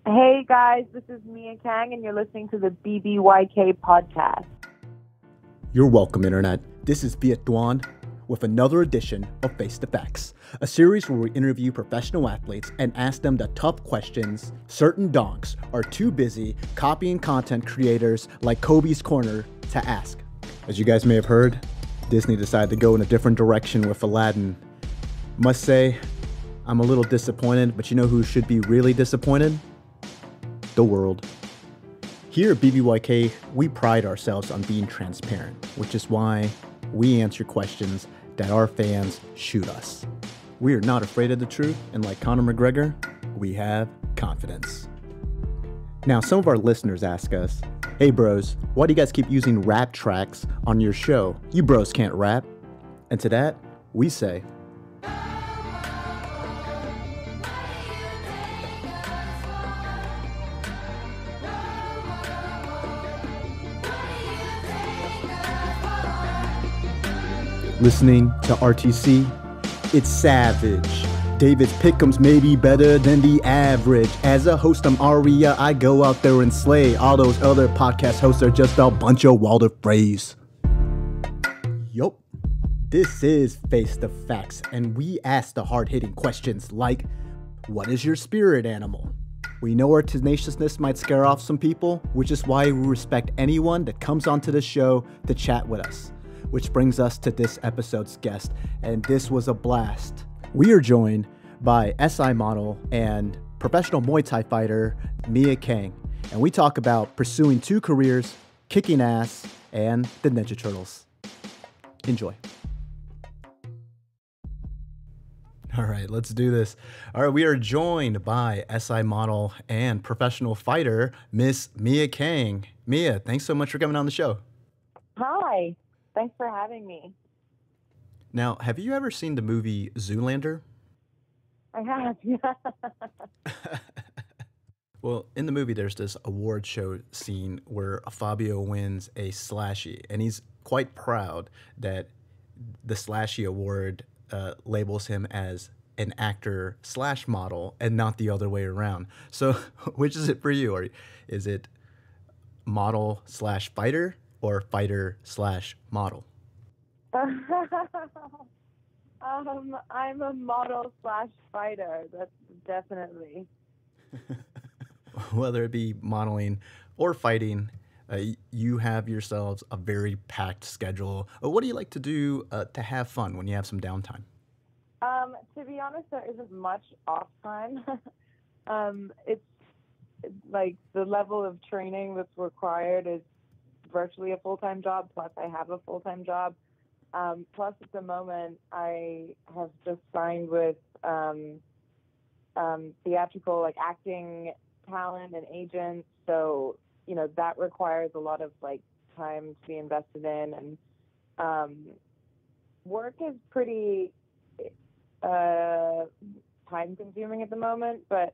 Hey guys, this is Mia Kang, and you're listening to the BBYK podcast. You're welcome, Internet. This is Viet Duan with another edition of Face the Facts, a series where we interview professional athletes and ask them the tough questions certain donks are too busy copying content creators like Kobe's Corner to ask. As you guys may have heard, Disney decided to go in a different direction with Aladdin. Must say, I'm a little disappointed, but you know who should be really disappointed? The world. Here at BBYK, we pride ourselves on being transparent, which is why we answer questions that our fans shoot us. We are not afraid of the truth, and like Conor McGregor, we have confidence. Now, some of our listeners ask us, hey bros, why do you guys keep using rap tracks on your show? You bros can't rap. And to that, we say, listening to RTC, it's savage. David's pick'ems may be better than the average. As a host, I'm Aria. I go out there and slay. All those other podcast hosts are just a bunch of Walter Frays. Yup. This is Face the Facts, and we ask the hard-hitting questions like, what is your spirit animal? We know our tenaciousness might scare off some people, which is why we respect anyone that comes onto the show to chat with us. Which brings us to this episode's guest, and this was a blast. We are joined by SI model and professional Muay Thai fighter Mia Kang, and we talk about pursuing two careers, kicking ass, and the Ninja Turtles. Enjoy. All right, let's do this. All right, we are joined by SI model and professional fighter Miss Mia Kang. Mia, thanks so much for coming on the show. Hi, thanks for having me. Now, have you ever seen the movie Zoolander? I have, yeah. Well, in the movie, there's this award show scene where Fabio wins a slashie, and he's quite proud that the slashie award labels him as an actor slash model and not the other way around. So, which is it for you? Or is it model slash fighter or fighter slash model? I'm a model slash fighter. That's definitely. Whether it be modeling or fighting, you have yourselves a very packed schedule. What do you like to do to have fun when you have some downtime? To be honest, there isn't much off time. It's like the level of training that's required is virtually a full-time job, plus I have a full-time job. Plus, at the moment, I have just signed with theatrical, like acting talent and agents. So, you know, that requires a lot of like time to be invested in. And work is pretty time consuming at the moment. But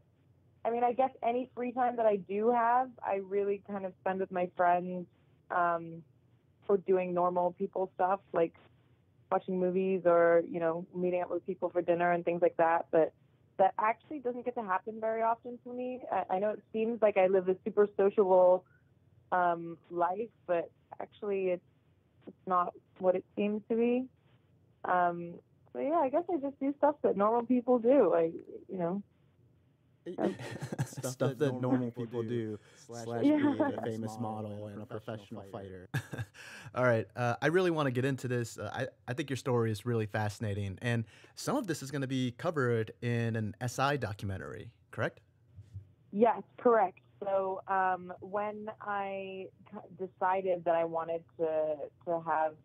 I mean, I guess any free time that I do have, I really kind of spend with my friends for doing normal people stuff, like watching movies or, you know, meeting up with people for dinner and things like that. But that actually doesn't get to happen very often to me. I know it seems like I live a super sociable life, but actually it's not what it seems to be. So yeah, I guess I just do stuff that normal people do. Like, you know. Stuff that normal people do, slash being a famous model and a professional fighter. All right, I really want to get into this. I think your story is really fascinating, and some of this is going to be covered in an SI documentary, correct? Yes, correct. So when I decided that I wanted to have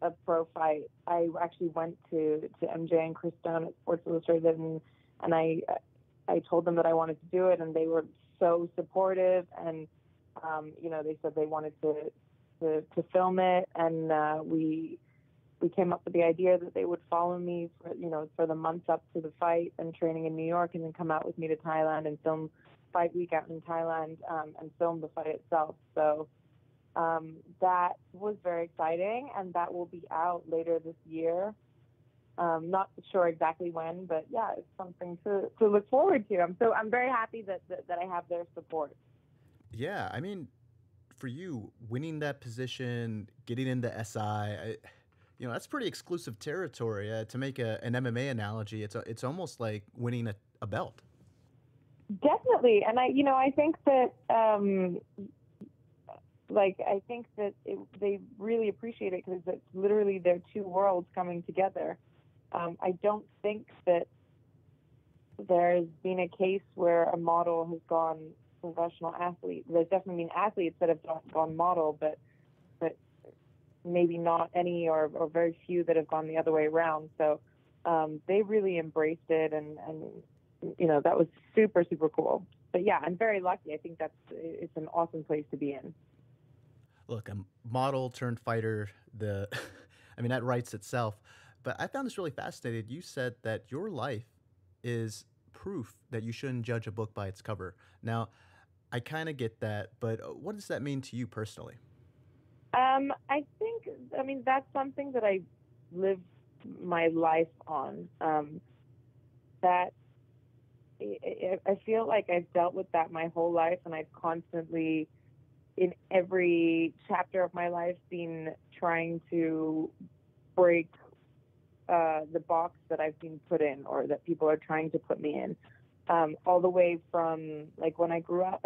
a pro fight, I actually went to MJ and Chris Stone at Sports Illustrated, and I told them that I wanted to do it, and they were so supportive. And you know, they said they wanted to film it, and we came up with the idea that they would follow me for the months up to the fight and training in New York, and then come out with me to Thailand and film fight week out in Thailand and film the fight itself. So that was very exciting, and that will be out later this year. Not sure exactly when, but yeah, it's something to look forward to. I'm very happy that I have their support. Yeah, I mean, for you, winning that position, getting into SI, that's pretty exclusive territory. To make an MMA analogy, it's almost like winning a belt. Definitely, and I think that they really appreciate it because it's literally their two worlds coming together. I don't think that there's been a case where a model has gone professional athlete. There's definitely been athletes that have gone model, but maybe not any or very few that have gone the other way around. So they really embraced it, and that was super, super cool. But yeah, I'm very lucky. I think it's an awesome place to be in. Look, I'm model turned fighter. I mean, that writes itself. But I found this really fascinating. You said that your life is proof that you shouldn't judge a book by its cover. Now, I kind of get that, but what does that mean to you personally? I mean, that's something that I live my life on. That I feel like I've dealt with that my whole life, and I've constantly, in every chapter of my life, been trying to break the box that I've been put in, or that people are trying to put me in. All the way from, like, when I grew up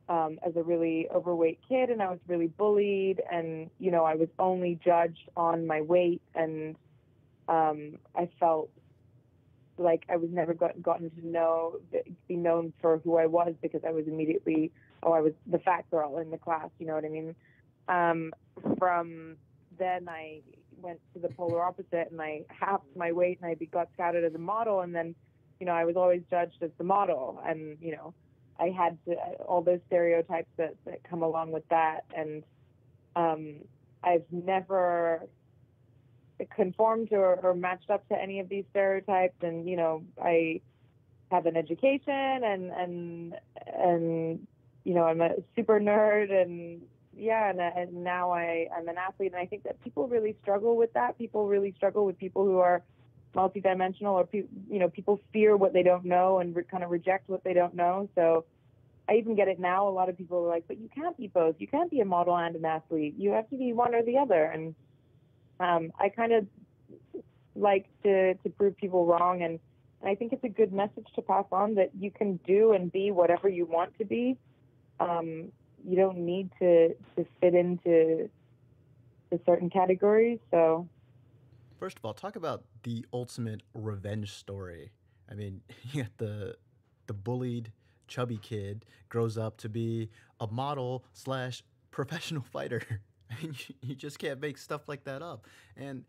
as a really overweight kid, and I was really bullied, and I was only judged on my weight, and I felt like I was never gotten to be known for who I was, because I was immediately, I was the fat girl in the class, you know what I mean? From then I went to the polar opposite, and I halved my weight, and I got scouted as a model, and then I was always judged as the model, and I had all those stereotypes that come along with that, and I've never conformed or matched up to any of these stereotypes, and I have an education, and I'm a super nerd, and yeah, and now I'm an athlete, and I think that people really struggle with that. People really struggle with people who are multidimensional, or people fear what they don't know and kind of reject what they don't know. So I even get it now. A lot of people are like, but you can't be both. You can't be a model and an athlete. You have to be one or the other. And I kind of like to prove people wrong, and I think it's a good message to pass on, that you can do and be whatever you want to be. You don't need to fit into certain categories. So, first of all, talk about the ultimate revenge story. I mean, you got the bullied chubby kid grows up to be a model / professional fighter. I mean, you just can't make stuff like that up. And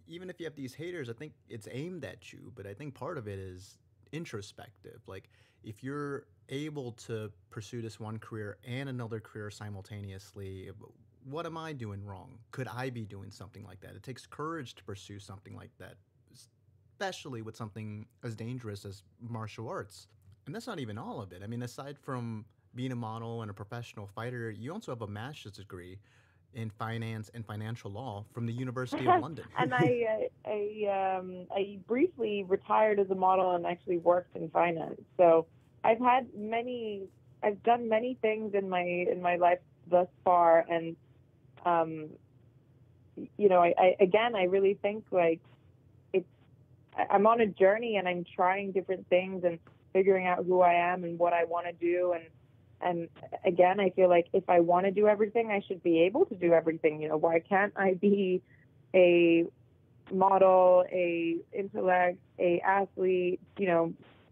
even if you have these haters, I think it's aimed at you. But I think part of it is introspective. Like, if you're able to pursue this one career and another career simultaneously, what am I doing wrong? Could I be doing something like that? It takes courage to pursue something like that, especially with something as dangerous as martial arts. And that's not even all of it. I mean, aside from being a model and a professional fighter, you also have a master's degree in finance and financial law from the University of London. And I briefly retired as a model and actually worked in finance. So I've done many things in my life thus far, and I really think, like, I'm on a journey, and I'm trying different things and figuring out who I am and what I want to do, and again, I feel like if I want to do everything, I should be able to do everything. Why can't I be a model, a intellect, a athlete,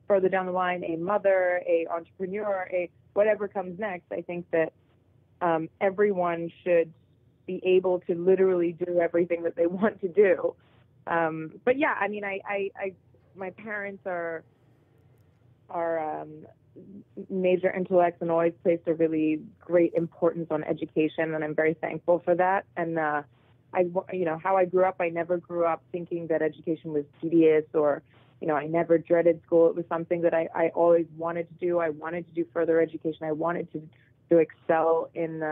further down the line, a mother, a entrepreneur, a whatever comes next? I think that everyone should be able to literally do everything that they want to do. But yeah, I mean, my parents are major intellects and always placed a really great importance on education, and I'm very thankful for that. And how I grew up, I never grew up thinking that education was tedious, or I never dreaded school. It was something that I always wanted to do. I wanted to do further education. I wanted to excel in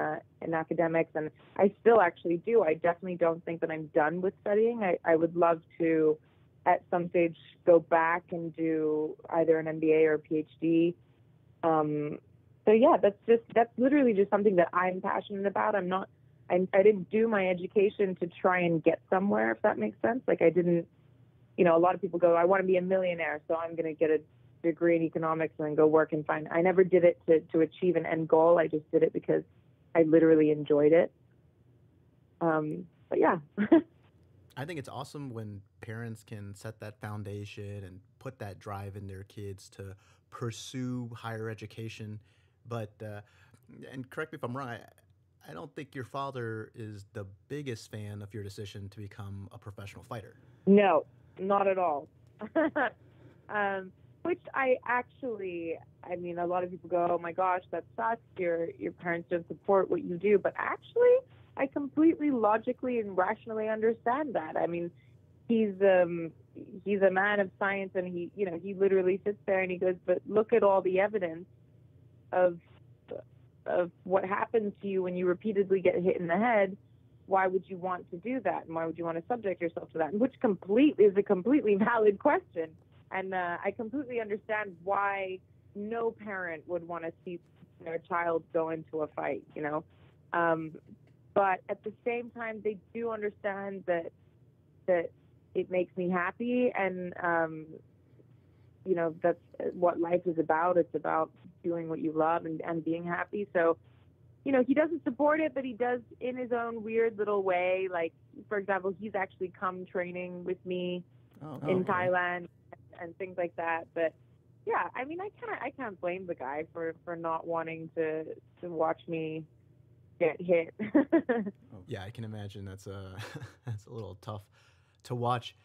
academics, and I still actually do. I definitely don't think that I'm done with studying. I would love to, at some stage, go back and do either an MBA or a PhD. So yeah, that's literally just something that I'm passionate about. I didn't do my education to try and get somewhere, if that makes sense. Like I didn't, a lot of people go, I want to be a millionaire, so I'm going to get a degree in economics and then go work and find. I never did it to achieve an end goal. I just did it because I literally enjoyed it. But yeah. I think it's awesome when parents can set that foundation and put that drive in their kids to pursue higher education. But, and correct me if I'm wrong, I don't think your father is the biggest fan of your decision to become a professional fighter. No, not at all. Which I mean, a lot of people go, oh my gosh, that sucks. Your parents don't support what you do. But actually, I completely logically and rationally understand that. I mean, he's a man of science, and he literally sits there and he goes, but look at all the evidence of what happens to you when you repeatedly get hit in the head. Why would you want to do that? And why would you want to subject yourself to that? Which is a completely valid question. And I completely understand why no parent would want to see their child go into a fight, But at the same time, they do understand that it makes me happy, and that's what life is about. It's about doing what you love and being happy. So, he doesn't support it, but he does in his own weird little way. Like, for example, he's actually come training with me in Thailand and things like that. But yeah, I mean, I can't blame the guy for not wanting to watch me get hit. Yeah, I can imagine that's that's a little tough to watch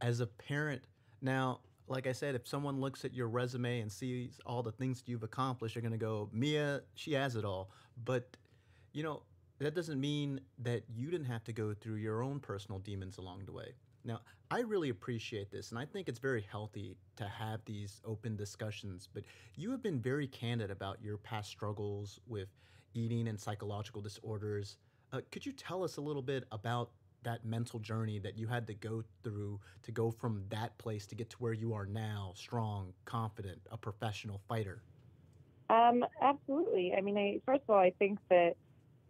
as a parent. Now, like I said, if someone looks at your resume and sees all the things you've accomplished, they're going to go, Mia, she has it all. But, that doesn't mean that you didn't have to go through your own personal demons along the way. Now, I really appreciate this, and I think it's very healthy to have these open discussions, but you have been very candid about your past struggles with eating and psychological disorders. Could you tell us a little bit about that mental journey that you had to go through to go from that place to get to where you are now, strong, confident, a professional fighter? Absolutely. I mean, first of all, I think that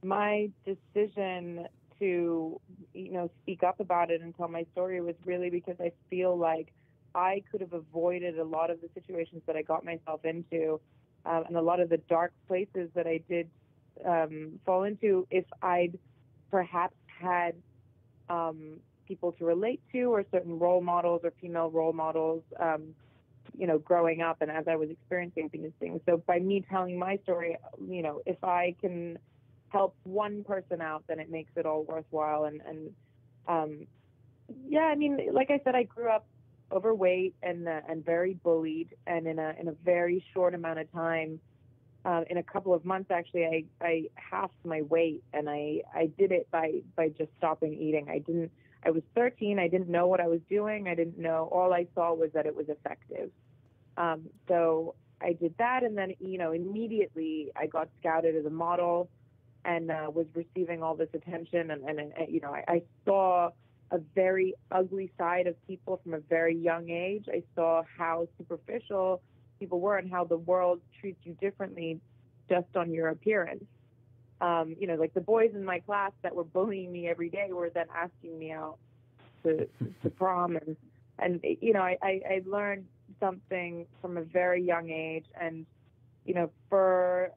my decision to, speak up about it and tell my story was really because I feel like I could have avoided a lot of the situations that I got myself into, and a lot of the dark places that I did fall into if I'd perhaps had people to relate to, or certain role models or female role models, growing up and as I was experiencing these things. So by me telling my story, if I can help one person out, then it makes it all worthwhile. And yeah, I mean, like I said, I grew up overweight and very bullied, and in a very short amount of time, in a couple of months, actually, I halved my weight, and I did it by just stopping eating. I was 13. I didn't know what I was doing. I didn't know. All I saw was that it was effective. So I did that, and then, immediately I got scouted as a model and was receiving all this attention. And I saw a very ugly side of people from a very young age. I saw how superficial people were and how the world treats you differently just on your appearance. Like the boys in my class that were bullying me every day were then asking me out to prom, and I learned something from a very young age, and for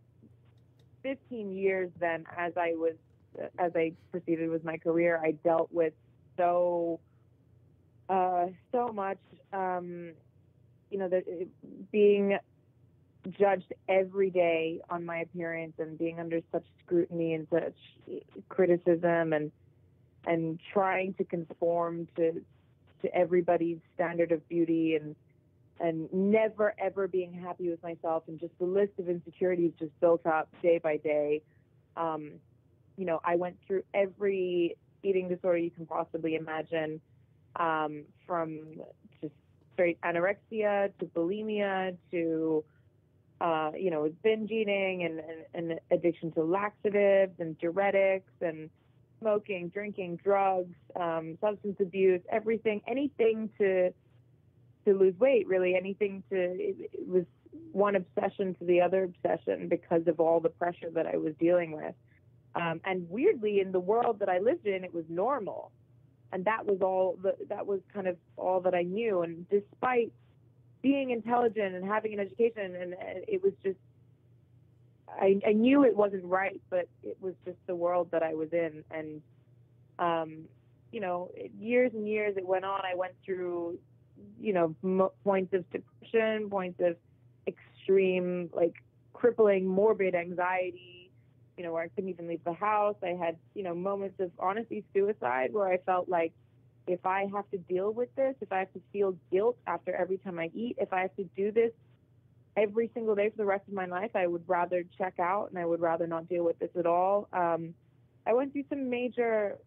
15 years then, as I proceeded with my career, I dealt with so much, that being judged every day on my appearance and being under such scrutiny and such criticism, and trying to conform to everybody's standard of beauty, and never ever being happy with myself, and just the list of insecurities just built up day by day. I went through every eating disorder you can possibly imagine, from just straight anorexia to bulimia to with binge eating and addiction to laxatives and diuretics and smoking, drinking, drugs, substance abuse, anything to lose weight, really, it was one obsession to the other obsession because of all the pressure that I was dealing with. And weirdly, in the world that I lived in, it was normal. And that was kind of all that I knew. And despite being intelligent and having an education, and it was just, I knew it wasn't right, but it was just the world that I was in. And, years and years it went on. I went through, points of depression, points of extreme, like crippling, morbid anxiety, where I couldn't even leave the house. I had, moments of honestly suicide where I felt like if I have to deal with this, if I have to feel guilt after every time I eat, if I have to do this every single day for the rest of my life, I would rather check out and I would rather not deal with this at all. I went through some major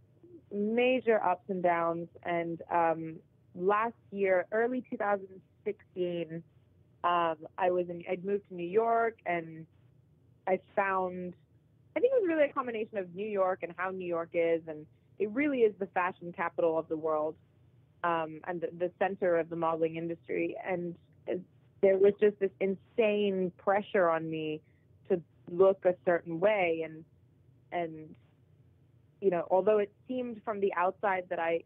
ups and downs. And last year, early 2016, I'd moved to New York, and I think it was really a combination of New York and how New York is, and it really is the fashion capital of the world, and the center of the modeling industry. And there was just this insane pressure on me to look a certain way, and although it seemed from the outside that I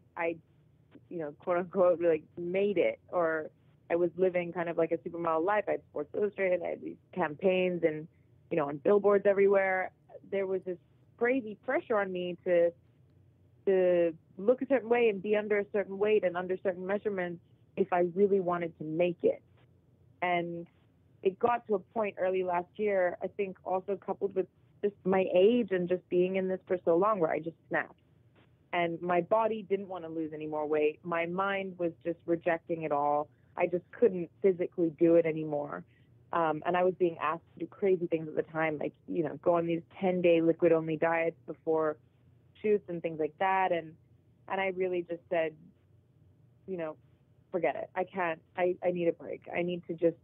quote unquote like made it, or I was living kind of like a supermodel life. I had Sports Illustrated, I had these campaigns, and on billboards everywhere. There was this crazy pressure on me to look a certain way and be under a certain weight and under certain measurements if I really wanted to make it. And it got to a point early last year, I think also coupled with just my age and just being in this for so long, where I just snapped. And my body didn't want to lose any more weight. My mind was just rejecting it all. I just couldn't physically do it anymore. And I was being asked to do crazy things at the time, like, go on these 10-day liquid-only diets before shoots and things like that. And I really just said, forget it. I can't. I need a break. I need to just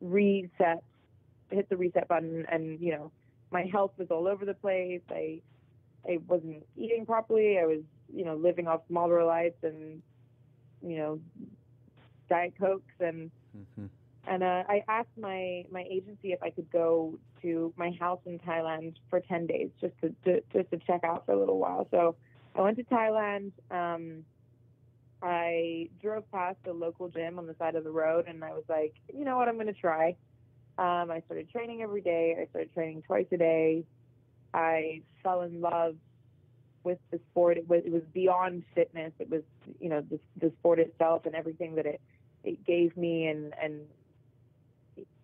hit the reset button. And, my health was all over the place. I wasn't eating properly. I was, living off Marlboro Lights and, Diet Cokes. And and I asked my agency if I could go to my house in Thailand for 10 days just to check out for a little while. So I went to Thailand. I drove past a local gym on the side of the road, and I was like, you know what, I'm going to try. I started training every day. I started training twice a day. I fell in love with the sport. It was beyond fitness. It was, the sport itself and everything that it gave me, and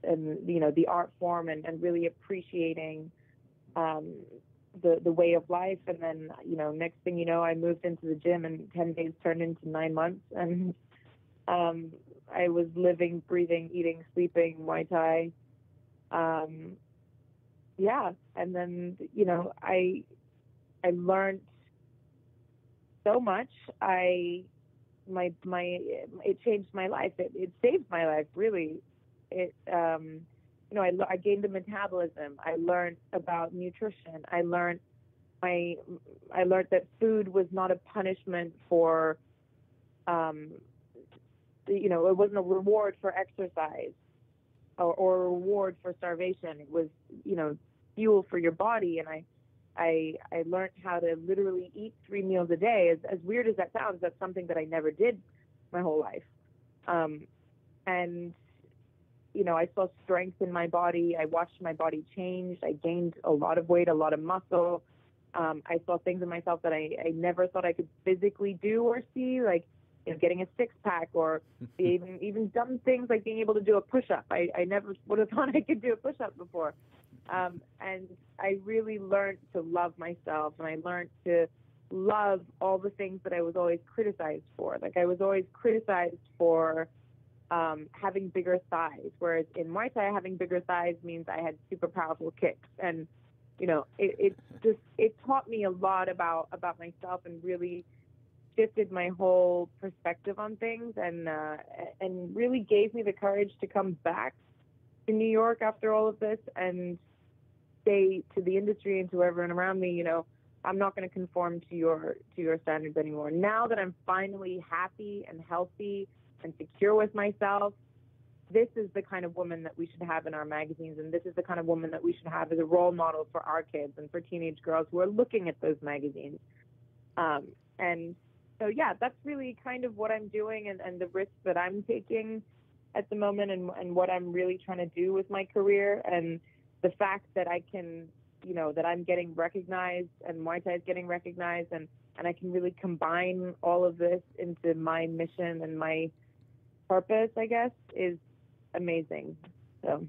the art form, and really appreciating the way of life. And then, next thing you know, I moved into the gym, and 10 days turned into 9 months. And I was living, breathing, eating, sleeping Muay Thai. And then, I learned so much. It changed my life. It saved my life, really. I gained a metabolism. I learned about nutrition. I learned that food was not a punishment for, it wasn't a reward for exercise or a reward for starvation. It was, fuel for your body. And I learned how to literally eat 3 meals a day. As weird as that sounds, that's something that I never did my whole life. And I saw strength in my body. I watched my body change. I gained a lot of weight, a lot of muscle. I saw things in myself that I never thought I could physically do or see, like, getting a 6-pack, or even dumb things like being able to do a push-up. I never would have thought I could do a push-up before. And I really learned to love myself, and I learned to love all the things that I was always criticized for. Like, I was always criticized for having bigger thighs, whereas in Muay Thai, having bigger thighs means I had super powerful kicks. And it taught me a lot about myself, and really shifted my whole perspective on things, and really gave me the courage to come back in New York after all of this and say to the industry and to everyone around me, I'm not going to conform to your standards anymore. Now that I'm finally happy and healthy and secure with myself, this is the kind of woman that we should have in our magazines, and this is the kind of woman that we should have as a role model for our kids and for teenage girls who are looking at those magazines. And so, yeah, that's really kind of what I'm doing and the risks that I'm taking at the moment and what I'm really trying to do with my career, and the fact that I can, that I'm getting recognized and Muay Thai is getting recognized, and I can really combine all of this into my mission and my purpose, I guess, is amazing. So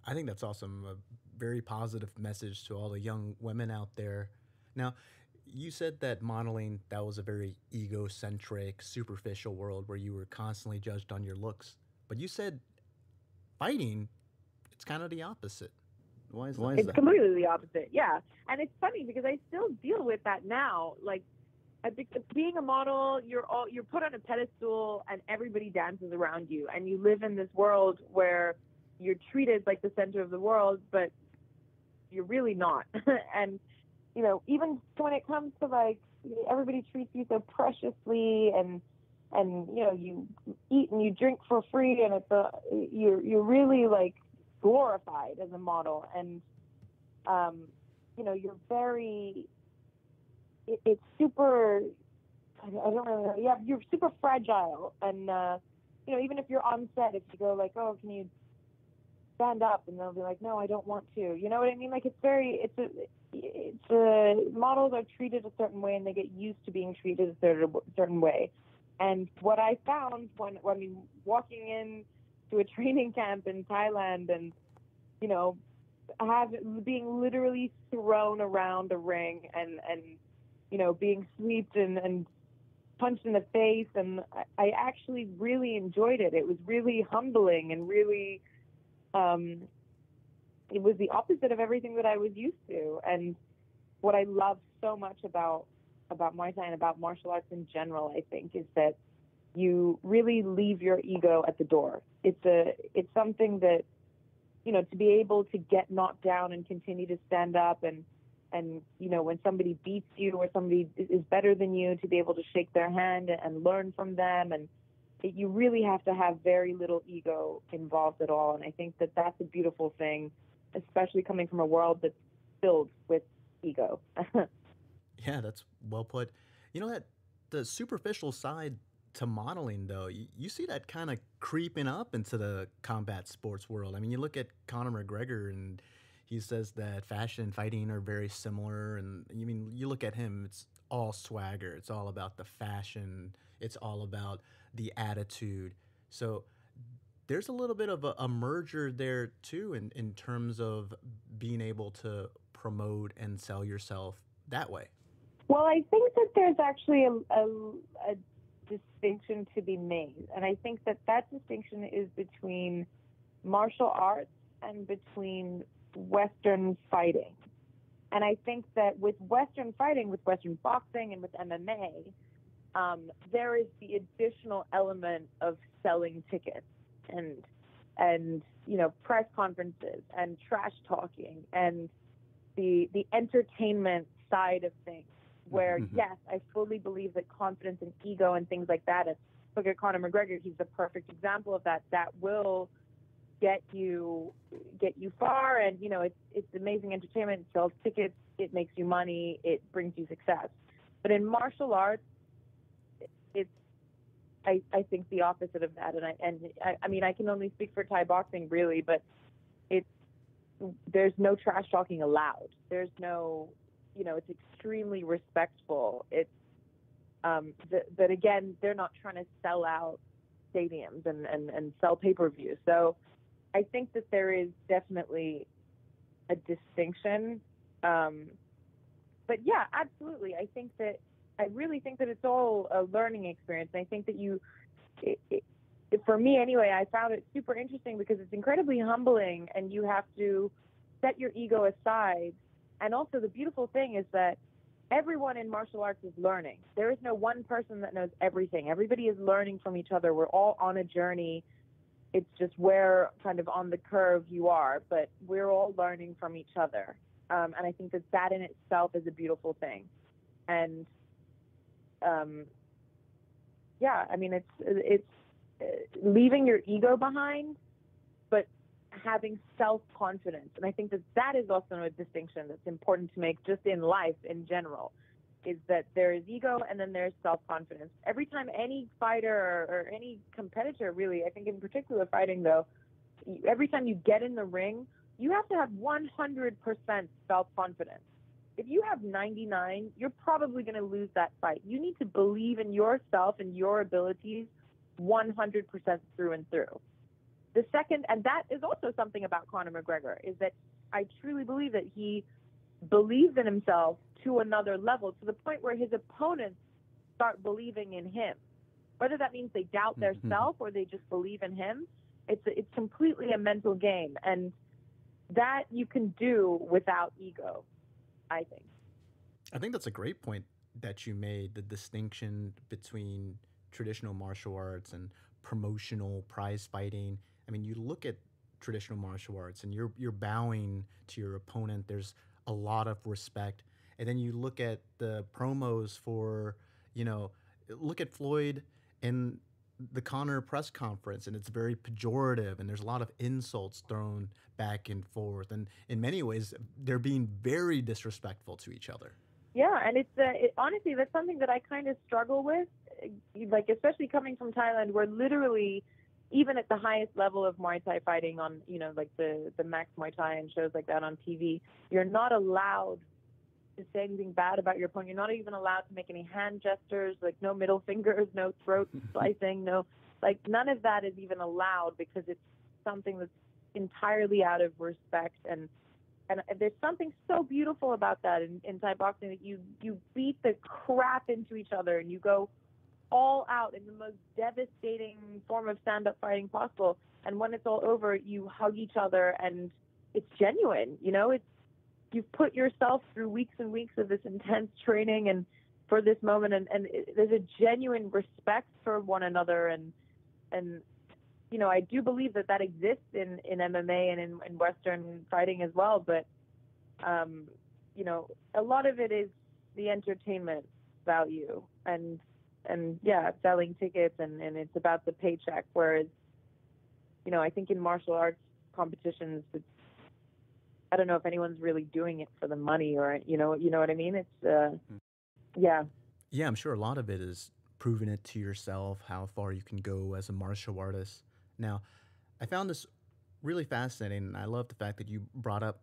I think that's awesome. A very positive message to all the young women out there. Now, you said that modeling, that was a very egocentric, superficial world where you were constantly judged on your looks. But you said fighting, it's kind of the opposite. Why is it's that? completely the opposite. Yeah. And it's funny because I still deal with that now. Like, I think being a model, you're put on a pedestal and everybody dances around you, and you live in this world where you're treated like the center of the world, but you're really not. And even when it comes to like everybody treats you so preciously, and you eat and you drink for free, and you're really like glorified as a model, and you're very it's super, I don't really know. Yeah, you're super fragile, and even if you're on set, if you go like, oh, can you stand up, and they'll be like, no, I don't want to. You know what I mean? Like, models are treated a certain way, and they get used to being treated a certain way. And what I found when walking in to a training camp in Thailand, and being literally thrown around a ring, and being swept and punched in the face, and I actually really enjoyed it. It was really humbling and really, it was the opposite of everything that I was used to. And what I love so much about Muay Thai and about martial arts in general, I think, is that you really leave your ego at the door. It's something that, to be able to get knocked down and continue to stand up, and when somebody beats you or somebody is better than you, to be able to shake their hand and learn from them. And you really have to have very little ego involved at all. And I think that that's a beautiful thing, especially coming from a world that's filled with ego. Yeah, that's well put. That the superficial side to modeling, though, you see that kind of creeping up into the combat sports world. I mean, you look at Conor McGregor, and he says that fashion and fighting are very similar. And you look at him, it's all swagger. It's all about the fashion. It's all about the attitude. So there's a little bit of a merger there, too, in terms of being able to promote and sell yourself that way. Well, I think that there's actually a distinction to be made. And I think that distinction is between martial arts and between Western fighting. And I think that with Western fighting, with Western boxing, and with MMA, there is the additional element of selling tickets and press conferences and trash talking and the entertainment side of things, where yes, I fully believe that confidence and ego and things like that, and look at Conor McGregor, he's the perfect example of that will get you far. And it's amazing entertainment, it sells tickets, it makes you money, it brings you success. But in martial arts, it's I think the opposite of that. And I mean, I can only speak for Thai boxing really, but there's no trash talking allowed. There's no, it's extremely respectful. It's that again, they're not trying to sell out stadiums and sell pay-per-view. So I think that there is definitely a distinction. But yeah, absolutely. I really think that it's all a learning experience. And I think that for me anyway, I found it super interesting because it's incredibly humbling, and you have to set your ego aside. And also the beautiful thing is that everyone in martial arts is learning. There is no one person that knows everything. Everybody is learning from each other. We're all on a journey. It's just where kind of on the curve you are, but we're all learning from each other. And I think that in itself is a beautiful thing. And yeah, I mean, it's leaving your ego behind, but having self-confidence. And I think that is also a distinction that's important to make just in life in general, is that there is ego and then there's self-confidence. Every time any fighter or any competitor, really, I think in particular fighting though, every time you get in the ring, you have to have 100% self-confidence. If you have 99, you're probably going to lose that fight. You need to believe in yourself and your abilities 100% through and through. The second, and that is also something about Conor McGregor, is that I truly believe that he believes in himself to another level, to the point where his opponents start believing in him. Whether that means they doubt their self or they just believe in him, it's completely a mental game. And that you can do without ego, I think. I think that's a great point that you made, the distinction between traditional martial arts and promotional prize fighting. I mean, you look at traditional martial arts and you're bowing to your opponent. There's a lot of respect. And then you look at the promos for, look at Floyd and the Conor press conference, and it's very pejorative, and there's a lot of insults thrown back and forth, and in many ways they're being very disrespectful to each other. Yeah, and honestly, that's something that I kind of struggle with, like especially coming from Thailand, where literally even at the highest level of Muay Thai fighting on, like the Max Muay Thai and shows like that on TV, you're not allowed to say anything bad about your opponent. You're not even allowed to make any hand gestures, like no middle fingers, no throat slicing, none of that is even allowed, because it's something that's entirely out of respect. And there's something so beautiful about that in Thai boxing, that you beat the crap into each other and you go all out in the most devastating form of stand-up fighting possible. And when it's all over, you hug each other and it's genuine. You've put yourself through weeks and weeks of this intense training and for this moment, and there's a genuine respect for one another. And I do believe that exists in MMA and in Western fighting as well. But, a lot of it is the entertainment value and yeah, selling tickets and it's about the paycheck. Whereas, I think in martial arts competitions, I don't know if anyone's really doing it for the money or, you know what I mean? It's, yeah. Yeah, I'm sure a lot of it is proving it to yourself, how far you can go as a martial artist. Now, I found this really fascinating, and I love the fact that you brought up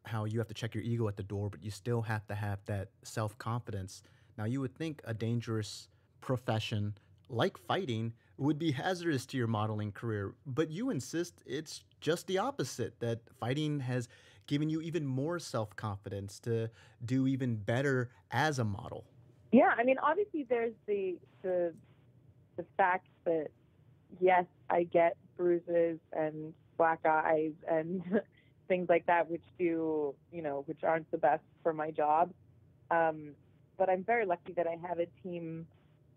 how you have to check your ego at the door, but you still have to have that self-confidence. Now, you would think a dangerous profession like fighting would be hazardous to your modeling career, but you insist it's just the opposite, that fighting has given you even more self-confidence to do even better as a model. Yeah, I mean, obviously there's the fact that, yes, I get bruises and black eyes and things like that, which aren't the best for my job. But I'm very lucky that I have a team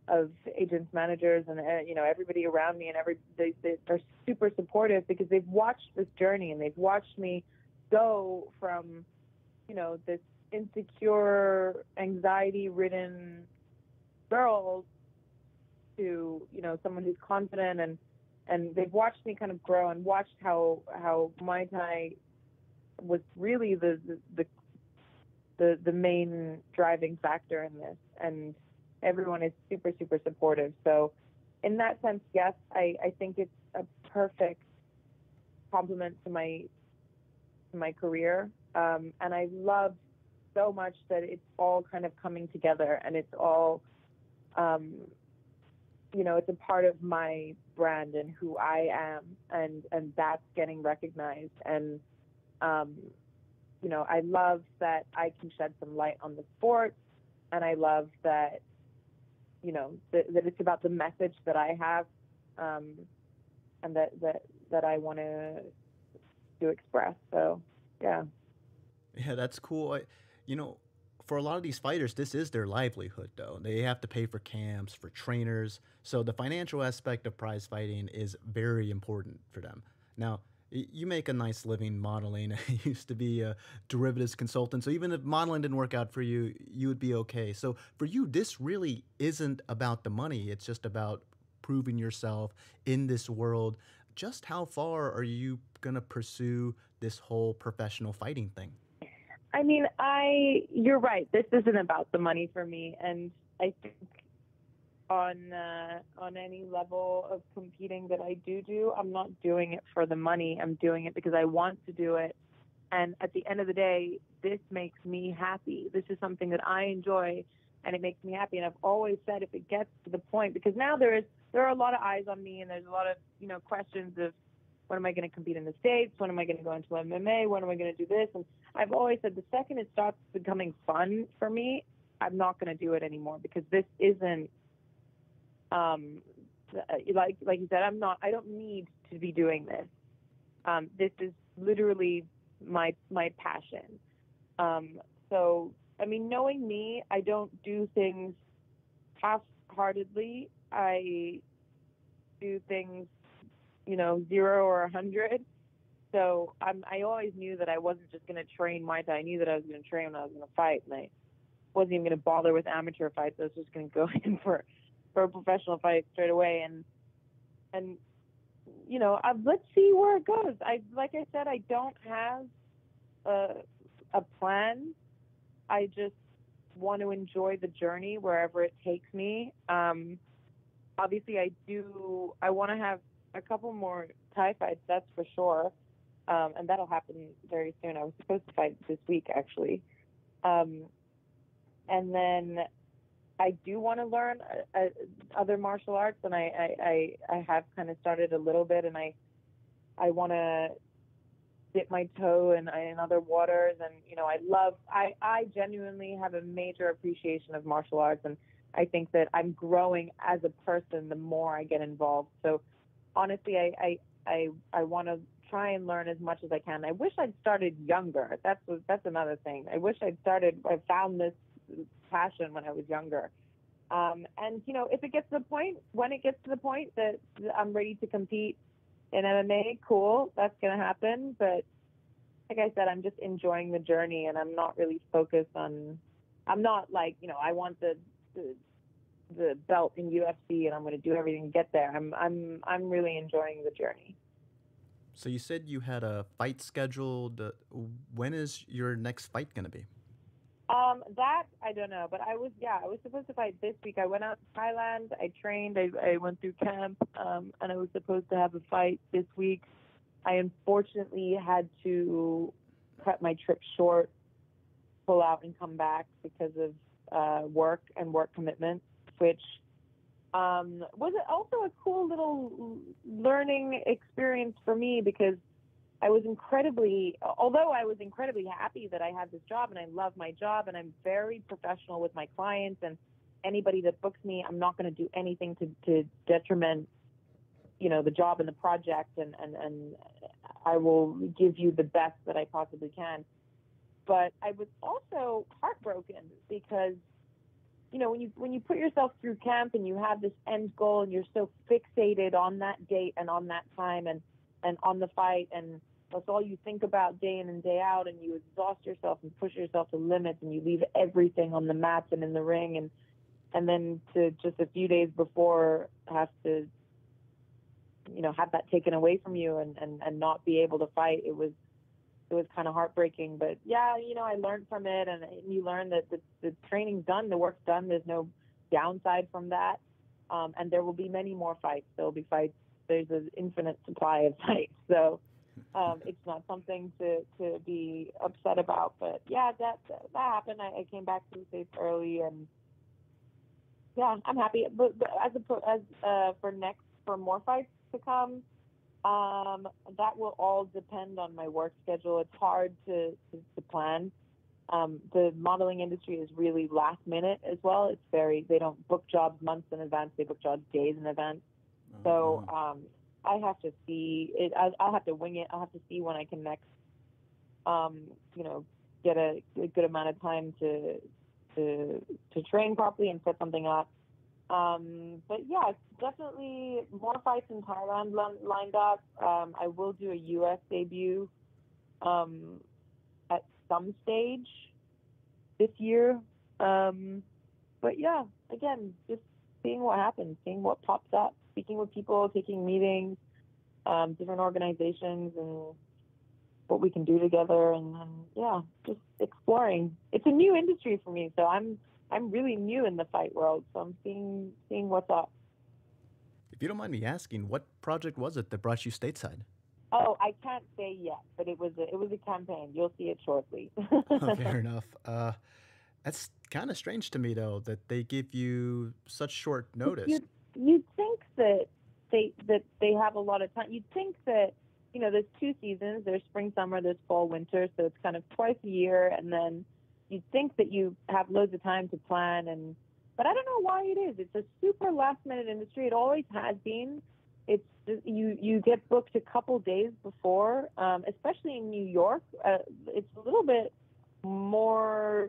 of agents, managers, and everybody around me, and they're super supportive, because they've watched this journey and they've watched me go from this insecure, anxiety-ridden girl to someone who's confident, and they've watched me kind of grow and watched how Muay Thai was really the main driving factor in this, and everyone is super, super supportive. So in that sense, yes, I think it's a perfect complement to my career. And I love so much that it's all kind of coming together, and it's all, it's a part of my brand and who I am, and that's getting recognized. And, I love that I can shed some light on the sport, and I love that, that it's about the message that I have, and that I want to express. So, yeah. Yeah, that's cool. for a lot of these fighters, this is their livelihood, though. They have to pay for camps, for trainers. So the financial aspect of prize fighting is very important for them. Now, you make a nice living modeling. You used to be a derivatives consultant. So even if modeling didn't work out for you, you would be okay. So for you, this really isn't about the money. It's just about proving yourself in this world. Just how far are you going to pursue this whole professional fighting thing? I mean, you're right. This isn't about the money for me. And I think on any level of competing that I do, I'm not doing it for the money. I'm doing it because I want to do it. And at the end of the day, this makes me happy. This is something that I enjoy, and it makes me happy. And I've always said, if it gets to the point, because now there are a lot of eyes on me, and there's a lot of questions of, when am I going to compete in the States? When am I going to go into MMA? When am I going to do this? And I've always said, the second it starts becoming fun for me, I'm not going to do it anymore, because this isn't, like you said, I don't need to be doing this. This is literally my passion. So, I mean, knowing me, I don't do things half-heartedly. I do things 0 or 100. So I always knew that I wasn't just going to train Muay Thai. I knew that I was going to train when I was going to fight, and I wasn't even going to bother with amateur fights. I was just going to go in for a professional fight straight away. And let's see where it goes. Like I said, I don't have a plan. I just want to enjoy the journey wherever it takes me. Obviously, I want to have a couple more Thai fights, that's for sure. And that'll happen very soon. I was supposed to fight this week, actually. And then I do want to learn other martial arts, and I have kind of started a little bit, and I want to dip my toe in other waters. And I genuinely have a major appreciation of martial arts, and I think that I'm growing as a person the more I get involved. So honestly, I want to try and learn as much as I can. I wish I'd started younger. That's another thing. I found this passion when I was younger. And if it gets to the point, when it gets to the point that I'm ready to compete in MMA, cool, that's going to happen. But like I said, I'm just enjoying the journey, and I'm not really focused on, I'm not like, I want the belt in UFC and I'm going to do everything to get there. I'm really enjoying the journey. So you said you had a fight scheduled. When is your next fight going to be? That I don't know, but I was supposed to fight this week. I went out to Thailand. I trained. I went through camp, and I was supposed to have a fight this week. I unfortunately had to cut my trip short, pull out and come back because of work and work commitments, which was also a cool little learning experience for me, because although I was incredibly happy that I had this job, and I love my job, and I'm very professional with my clients, and anybody that books me, I'm not going to do anything to detriment, the job and the project, and I will give you the best that I possibly can. But I was also heartbroken because, when you put yourself through camp and you have this end goal, and you're so fixated on that date and on that time and on the fight, and that's all you think about day in and day out, and you exhaust yourself and push yourself to limits, and you leave everything on the mats and in the ring, and then to just a few days before have to, have that taken away from you and not be able to fight, it was kind of heartbreaking. But yeah, I learned from it, and you learn that the training's done, the work's done. There's no downside from that. And there will be many more fights. There will be fights. There's an infinite supply of fights. So it's not something to be upset about. But yeah, that happened. I came back to the States early, and yeah, I'm happy. But for more fights to come, that will all depend on my work schedule. It's hard to plan. The modeling industry is really last minute as well. They don't book jobs months in advance. They book jobs days in advance. So I have to see it. I'll have to wing it. I'll have to see when I can next, get a good amount of time to to train properly and set something up. But yeah, definitely more fights in Thailand lined up. I will do a U.S. debut at some stage this year. But yeah, again, just seeing what happens, seeing what pops up, speaking with people, taking meetings, different organizations, and what we can do together, and yeah, just exploring. It's a new industry for me, so I'm really new in the fight world, so I'm seeing what's up. If you don't mind me asking, what project was it that brought you stateside? Oh, I can't say yet, but it was a campaign. You'll see it shortly. Fair enough. That's kind of strange to me though that they give you such short notice. You'd think that they have a lot of time. You'd think that, you know, there's 2 seasons. There's spring, summer, there's fall, winter. So it's kind of twice a year. And then you'd think that you have loads of time to plan. But I don't know why it is. It's a super last minute industry. It always has been. It's just, you get booked a couple days before, especially in New York. It's a little bit more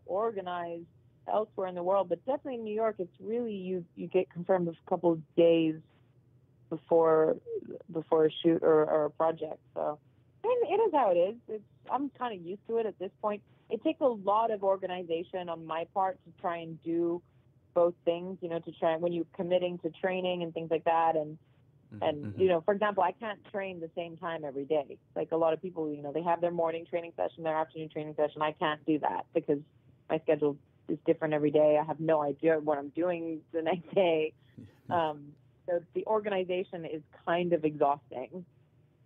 organized elsewhere in the world, but definitely in New York, it's really you get confirmed a couple of days before a shoot or a project. So it is how it is. I'm kind of used to it at this point. It takes a lot of organization on my part to try and do both things, you know, to try when you're committing to training and things like that. And you know, for example, I can't train the same time every day. Like a lot of people, you know, they have their morning training session, their afternoon training session. I can't do that because my schedule is different every day. I have no idea what I'm doing the next day. So the organization is kind of exhausting.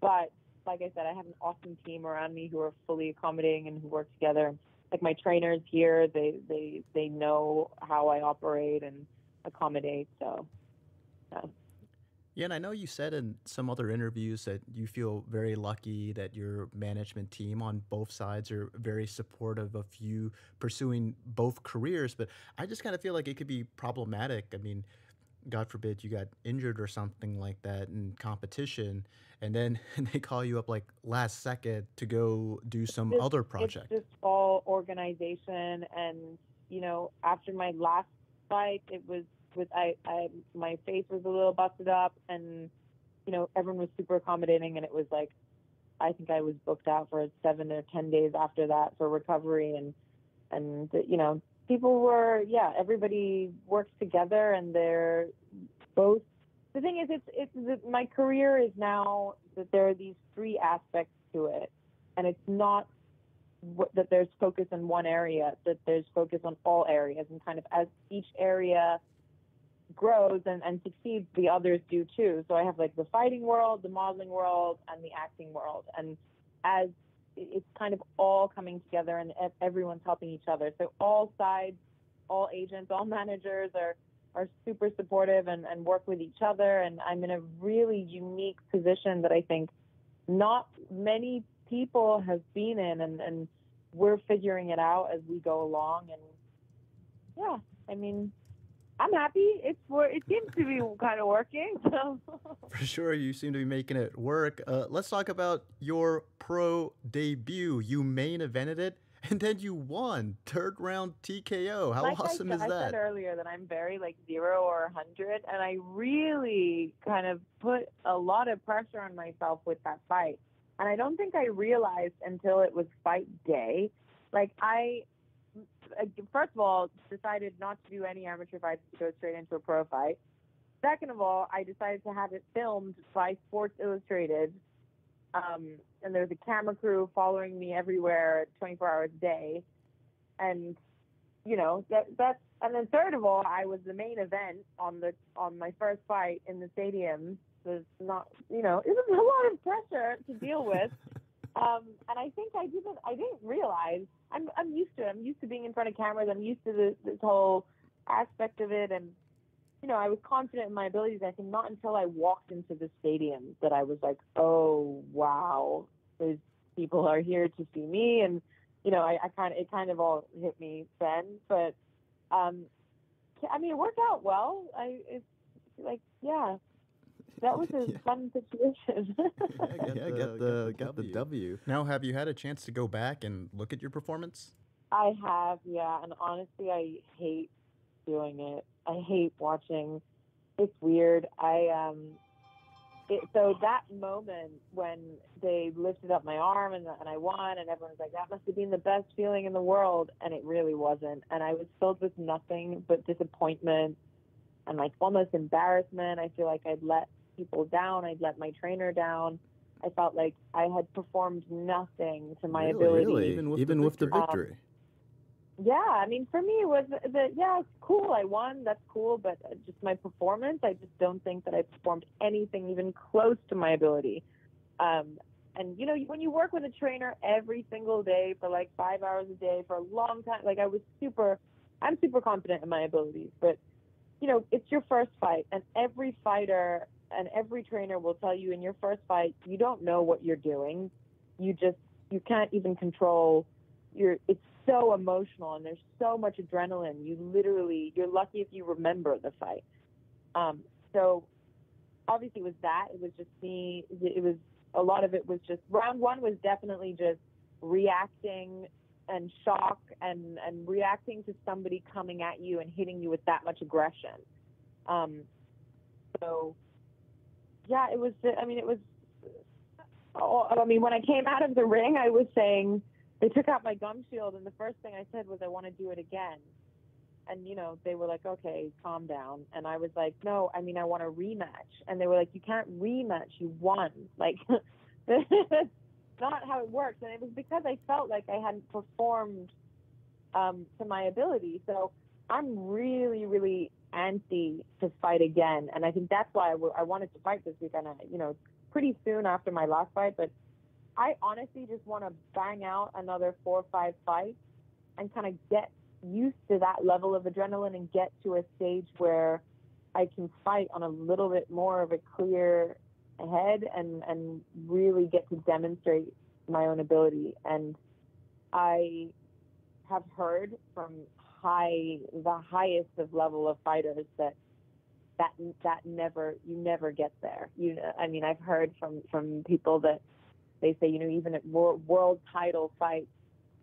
But like I said, I have an awesome team around me who are fully accommodating and who work together. Like my trainers here, they know how I operate and accommodate. So, yeah. Yeah, and I know you said in some other interviews that you feel very lucky that your management team on both sides are very supportive of you pursuing both careers, but I just kind of feel like it could be problematic. I mean, God forbid you got injured or something like that in competition, and then they call you up like last second to go do some other project. It's just all organization, and you know, after my last fight, it was with my face was a little busted up, and you know, everyone was super accommodating, and it was like I think I was booked out for 7 or 10 days after that for recovery, and you know, people were, yeah, everybody works together, and they're both. The thing is, it's my career is now that there are these 3 aspects to it, and it's not that there's focus in one area, that there's focus on all areas, and kind of as each area grows and succeeds, the others do too. So I have like the fighting world, the modeling world, and the acting world, and as it's kind of all coming together, and everyone's helping each other. So all sides, all agents, all managers are super supportive and work with each other. And I'm in a really unique position that I think not many people have been in, and we're figuring it out as we go along. And yeah, I mean, I'm happy. It seems to be kind of working. So. For sure, you seem to be making it work. Let's talk about your pro debut. You main evented it, and then you won 3rd round TKO. How awesome is that? I said earlier that I'm very like 0 or 100, and I really kind of put a lot of pressure on myself with that fight. And I don't think I realized until it was fight day. Like I first of all, decided not to do any amateur fights to go straight into a pro fight. Second of all, I decided to have it filmed by Sports Illustrated. And there's a camera crew following me everywhere 24 hours a day. And, you know, that's, and then third of all, I was the main event on my first fight in the stadium. So it's not, you know, it was a lot of pressure to deal with. And I think I didn't realize I'm used to it. I'm used to being in front of cameras. I'm used to this whole aspect of it. And, you know, I was confident in my abilities. I think not until I walked into the stadium that I was like, oh, wow, those people are here to see me. And, you know, it kind of all hit me then. But, I mean, it worked out well. It's like, yeah. That was a fun situation. Got the W. Now, have you had a chance to go back and look at your performance? I have, yeah, and honestly, I hate doing it. I hate watching. It's weird. So that moment when they lifted up my arm and I won, and everyone's like, that must have been the best feeling in the world, and it really wasn't. And I was filled with nothing but disappointment and like almost embarrassment. I feel like I'd let people down. I'd let my trainer down. I felt like I had performed nothing to my ability. Really? Even with the victory. Yeah, I mean, for me, it was yeah, it's cool. I won. That's cool. But just my performance, I just don't think that I performed anything even close to my ability. And, you know, when you work with a trainer every single day for like 5 hours a day for a long time, like I'm super confident in my abilities. But, you know, it's your first fight. And every fighter and every trainer will tell you in your first fight, you don't know what you're doing. You can't even control it's so emotional and there's so much adrenaline. You're lucky if you remember the fight. So obviously it was that. It was just me. A lot of it was just round one was definitely just reacting and shock and reacting to somebody coming at you and hitting you with that much aggression. So yeah, when I came out of the ring, I was saying, they took out my gum shield, and the first thing I said was, I want to do it again. And, you know, they were like, okay, calm down. And I was like, no, I mean, I want a rematch. And they were like, you can't rematch. You won. Like, that's not how it works. And it was because I felt like I hadn't performed to my ability. So I'm really, really antsy to fight again. And I think that's why I wanted to fight this weekend, you know, pretty soon after my last fight. But I honestly just want to bang out another 4 or 5 fights and kind of get used to that level of adrenaline and get to a stage where I can fight on a little bit more of a clear head and really get to demonstrate my own ability. And I have heard from the highest of level of fighters that you never get there. I mean, I've heard from people that they say, you know, even at world title fights,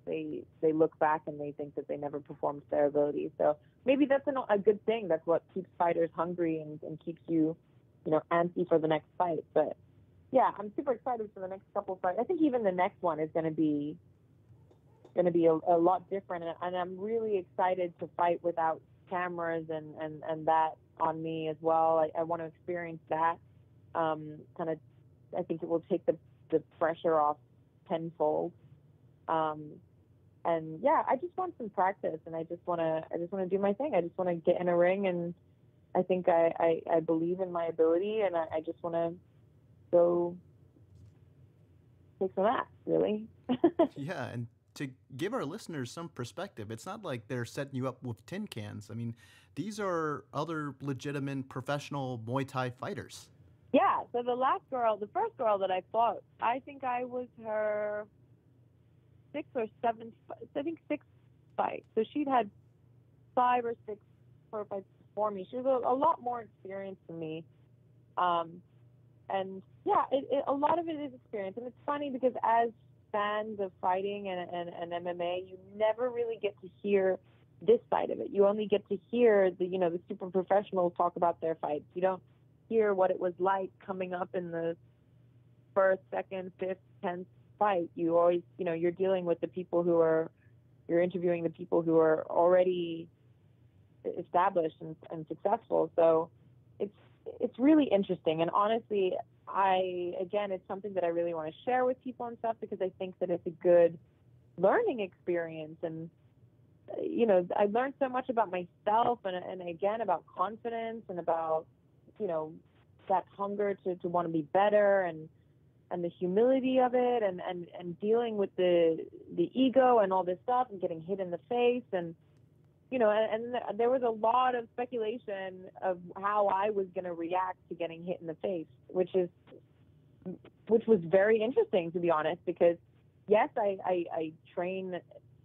they look back and they think that they never performed to their ability. So maybe that's a good thing. That's what keeps fighters hungry and keeps you, you know, antsy for the next fight. But yeah, I'm super excited for the next couple of fights. I think even the next one is going to be a lot different, and I'm really excited to fight without cameras and that on me as well. I want to experience that. I think it will take the pressure off tenfold. And yeah, I just want some practice, and I just want to do my thing. I just want to get in a ring, and I think I believe in my ability, and I just want to go take some of that, really. Yeah, and to give our listeners some perspective, it's not like they're setting you up with tin cans. I mean, these are other legitimate professional Muay Thai fighters. Yeah, so the first girl that I fought, I think I was her 6th or 7th, I think 6th fight. So she'd had 5 or 6 fights before me. She was a lot more experienced than me. And yeah, a lot of it is experience. And it's funny because as fans of fighting and MMA, you never really get to hear this side of it. You only get to hear the super professionals talk about their fights. You don't hear what it was like coming up in the 1st, 2nd, 5th, 10th fight. You always, you're dealing with you're interviewing the people who are already established and successful. So it's really interesting. And honestly, it's something that I really want to share with people and stuff, because I think that it's a good learning experience. And, I learned so much about myself and again, about confidence and about, that hunger to want to be better and the humility of it and dealing with the ego and all this stuff and getting hit in the face. And, and there was a lot of speculation of how I was going to react to getting hit in the face, which was very interesting, to be honest, because yes, I train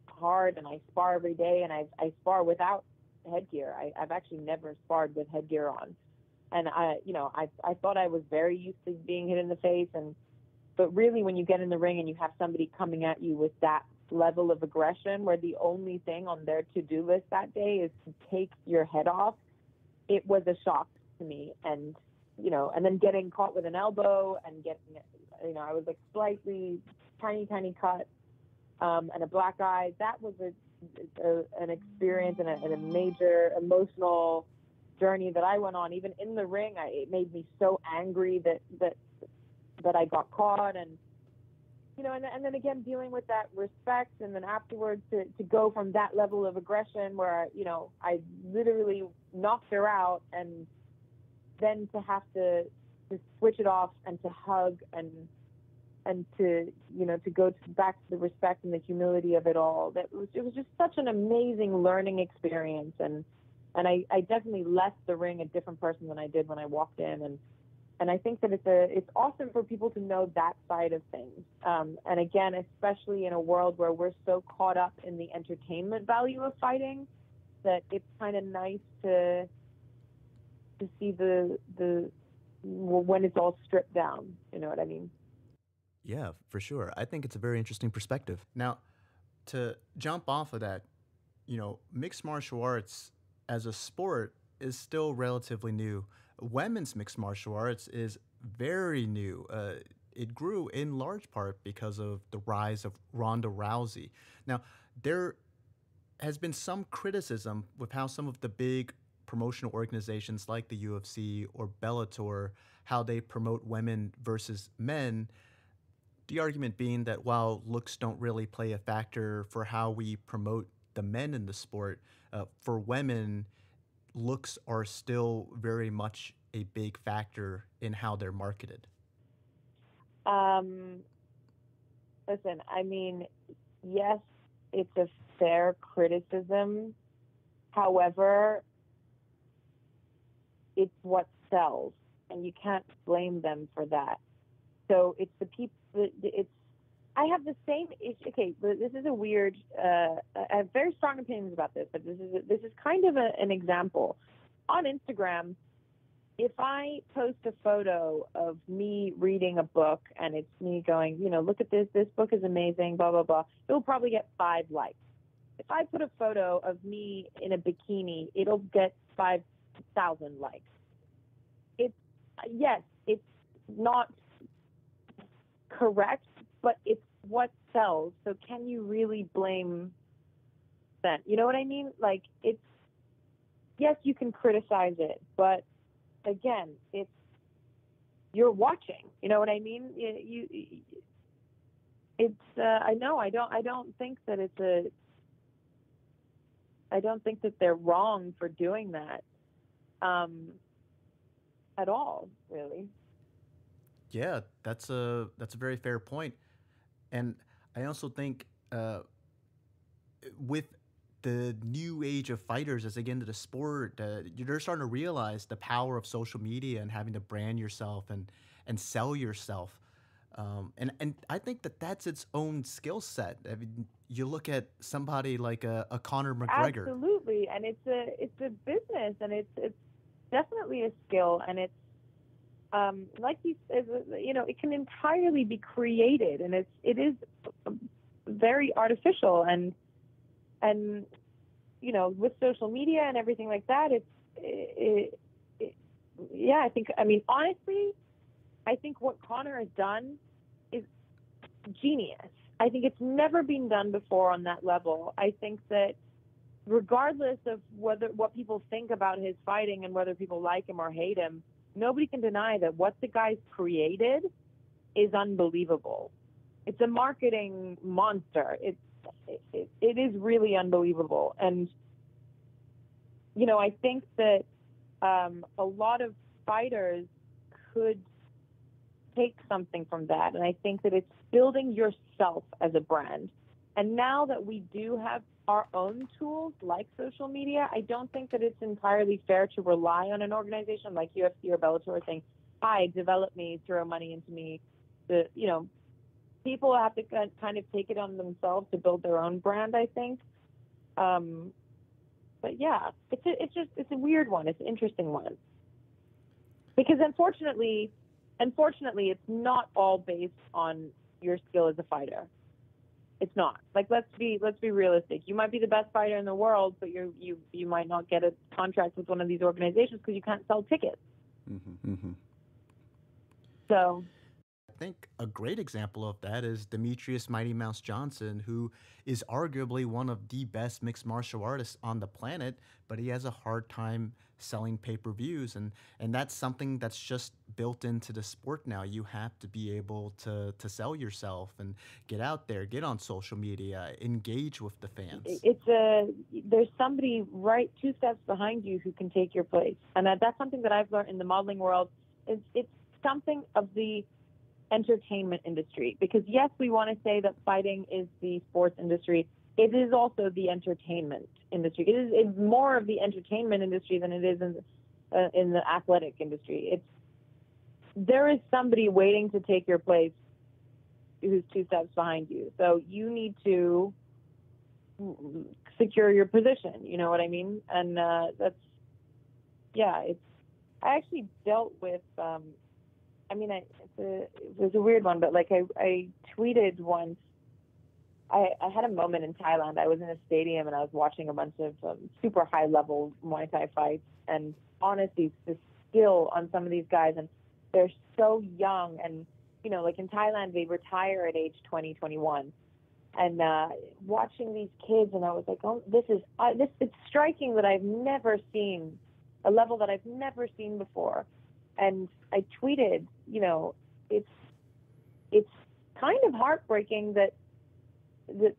hard and I spar every day, and I spar without headgear. I've actually never sparred with headgear on. And I thought I was very used to being hit in the face, but really when you get in the ring and you have somebody coming at you with that level of aggression where the only thing on their to-do list that day is to take your head off, it was a shock to me. And, you know, and then getting caught with an elbow and getting, you know, I was like slightly tiny cut, and a black eye. That was an experience and a major emotional journey that I went on. Even in the ring, it made me so angry that I got caught. And, you know, and then again, dealing with that respect, and then afterwards to go from that level of aggression where, you know, I literally knocked her out, and then to have to switch it off and to hug and to, you know, to go back to the respect and the humility of it all. It was just such an amazing learning experience. And I definitely left the ring a different person than I did when I walked in. And I think that it's awesome for people to know that side of things. And again, especially in a world where we're so caught up in the entertainment value of fighting, that it's kind of nice to see the when it's all stripped down. You know what I mean? Yeah, for sure. I think it's a very interesting perspective. Now, to jump off of that, you know, mixed martial arts as a sport is still relatively new. Women's mixed martial arts is very new. It grew in large part because of the rise of Ronda Rousey. Now, there has been some criticism with how some of the big promotional organizations like the UFC or Bellator, how they promote women versus men. The argument being that while looks don't really play a factor for how we promote the men in the sport, for women, looks are still very much a big factor in how they're marketed. Listen, I mean, yes, it's a fair criticism. However, it's what sells, and you can't blame them for that. So it's the people. I have the same issue. Okay, this is a weird. I have very strong opinions about this, but this is kind of an example. On Instagram, if I post a photo of me reading a book and it's me going, you know, look at this book is amazing, blah, blah, blah, it will probably get 5 likes. If I put a photo of me in a bikini, it'll get 5,000 likes. Yes, it's not correct, but it's what sells. So can you really blame them? You know what I mean? Like, it's, yes, you can criticize it, but again, it's, you're watching. You know what I mean? I don't think that I don't think that they're wrong for doing that, at all, really. Yeah, that's a very fair point. And I also think with the new age of fighters as they get into the sport, they're starting to realize the power of social media and having to brand yourself and sell yourself. And I think that that's its own skill set. I mean, you look at somebody like a Conor McGregor. Absolutely, and it's a business, and it's definitely a skill, and it's like you said, you know, it can entirely be created, and it is very artificial, and you know, with social media and everything like that, yeah, I mean, honestly, I think what Conor has done is genius. I think it's never been done before on that level. I think that regardless of what people think about his fighting and whether people like him or hate him, nobody can deny that what the guy's created is unbelievable. It's a marketing monster. It is really unbelievable. And, you know, I think that a lot of fighters could take something from that. And I think that it's building yourself as a brand. And now that we do have our own tools like social media, I don't think that it's entirely fair to rely on an organization like UFC or Bellator saying, hi, develop me, throw money into me. You know, people have to kind of take it on themselves to build their own brand, I think. But yeah, it's a weird one. It's an interesting one. Because unfortunately, it's not all based on your skill as a fighter. It's not. Like, let's be realistic. You might be the best fighter in the world, but you might not get a contract with one of these organizations because you can't sell tickets. Mm-hmm, mm-hmm. So I think a great example of that is Demetrius Mighty Mouse Johnson, who is arguably one of the best mixed martial artists on the planet, but he has a hard time selling pay-per-views, and that's something that's just built into the sport now. You have to be able to sell yourself and get out there, get on social media, engage with the fans. There's somebody right 2 steps behind you who can take your place, and that's something that I've learned in the modeling world. It's something of the entertainment industry, because yes, we want to say that fighting is the sports industry. It is also the entertainment industry. It's more of the entertainment industry than it is in the athletic industry. There is somebody waiting to take your place who's 2 steps behind you. So you need to secure your position. You know what I mean? And I actually dealt with. It was a weird one, but like I tweeted once. I had a moment in Thailand. I was in a stadium and I was watching a bunch of super high level Muay Thai fights, and honestly, the skill on some of these guys, and they're so young, and like in Thailand, they retire at age 20, 21. And watching these kids, and I was like, oh, it's striking that I've never seen a level that I've never seen before. And I tweeted, it's kind of heartbreaking that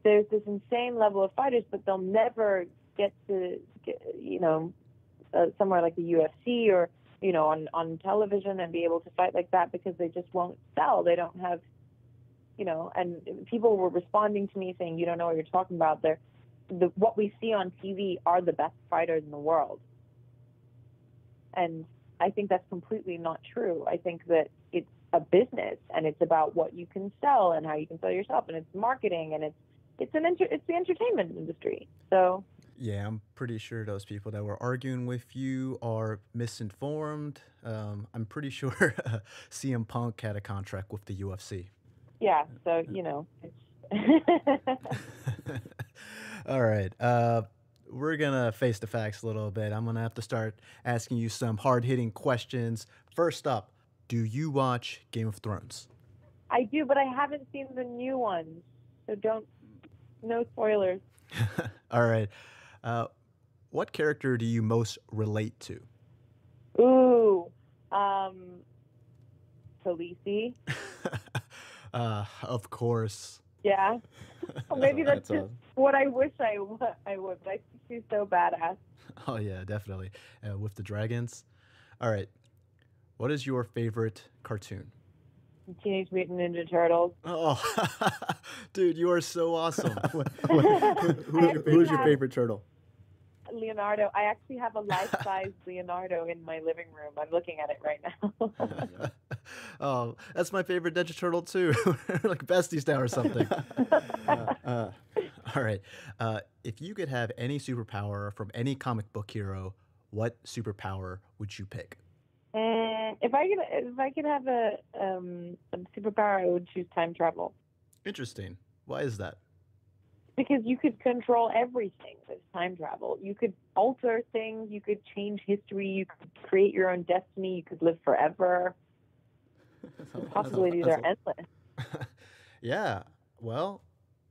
there's this insane level of fighters, but they'll never get to somewhere like the UFC or on television and be able to fight like that, because they just won't sell. They don't have, and people were responding to me saying, you don't know what you're talking about. What we see on TV are the best fighters in the world. And I think that's completely not true. I think that it's a business, and it's about what you can sell and how you can sell yourself, and it's marketing, and it's the entertainment industry. So yeah, I'm pretty sure those people that were arguing with you are misinformed. I'm pretty sure CM Punk had a contract with the UFC. Yeah, so it's All right. We're gonna face the facts a little bit. I'm gonna have to start asking you some hard-hitting questions. First up, do you watch Game of Thrones? I do, but I haven't seen the new ones, so no spoilers. All right. What character do you most relate to? Ooh, Khaleesi. Of course. Yeah. Well, maybe that's just awesome. what I wish I would, but I think she's so badass. Oh yeah, definitely. With the dragons. All right. What is your favorite cartoon? Teenage Mutant Ninja Turtles. Oh, dude, you are so awesome. Who's your favorite turtle? Leonardo. I actually have a life-size Leonardo in my living room. I'm looking at it right now. Oh, that's my favorite Ninja Turtle too. Like besties now or something. All right. If you could have any superpower from any comic book hero, what superpower would you pick? If I could have a superpower, I would choose time travel. Interesting. Why is that? Because you could control everything with time travel. You could alter things. You could change history. You could create your own destiny. You could live forever. The possibilities are endless. Yeah. Well,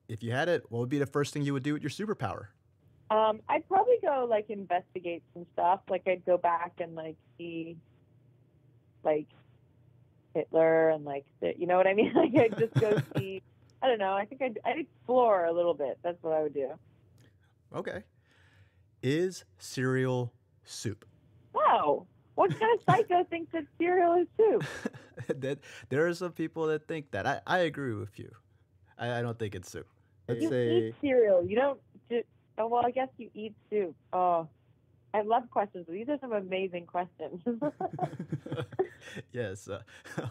if you had it, what would be the first thing you would do with your superpower? I'd probably go investigate some stuff. I'd go back and see Hitler and you know what I mean? I'd just go see. I don't know. I think I'd explore a little bit. That's what I would do. Okay. Is cereal soup? Wow. What kind of psycho thinks that cereal is soup? There are some people that think that. I agree with you. I don't think it's soup. You eat cereal. You don't. Oh, well, I guess you eat soup. Oh, I love questions. These are some amazing questions. Yes,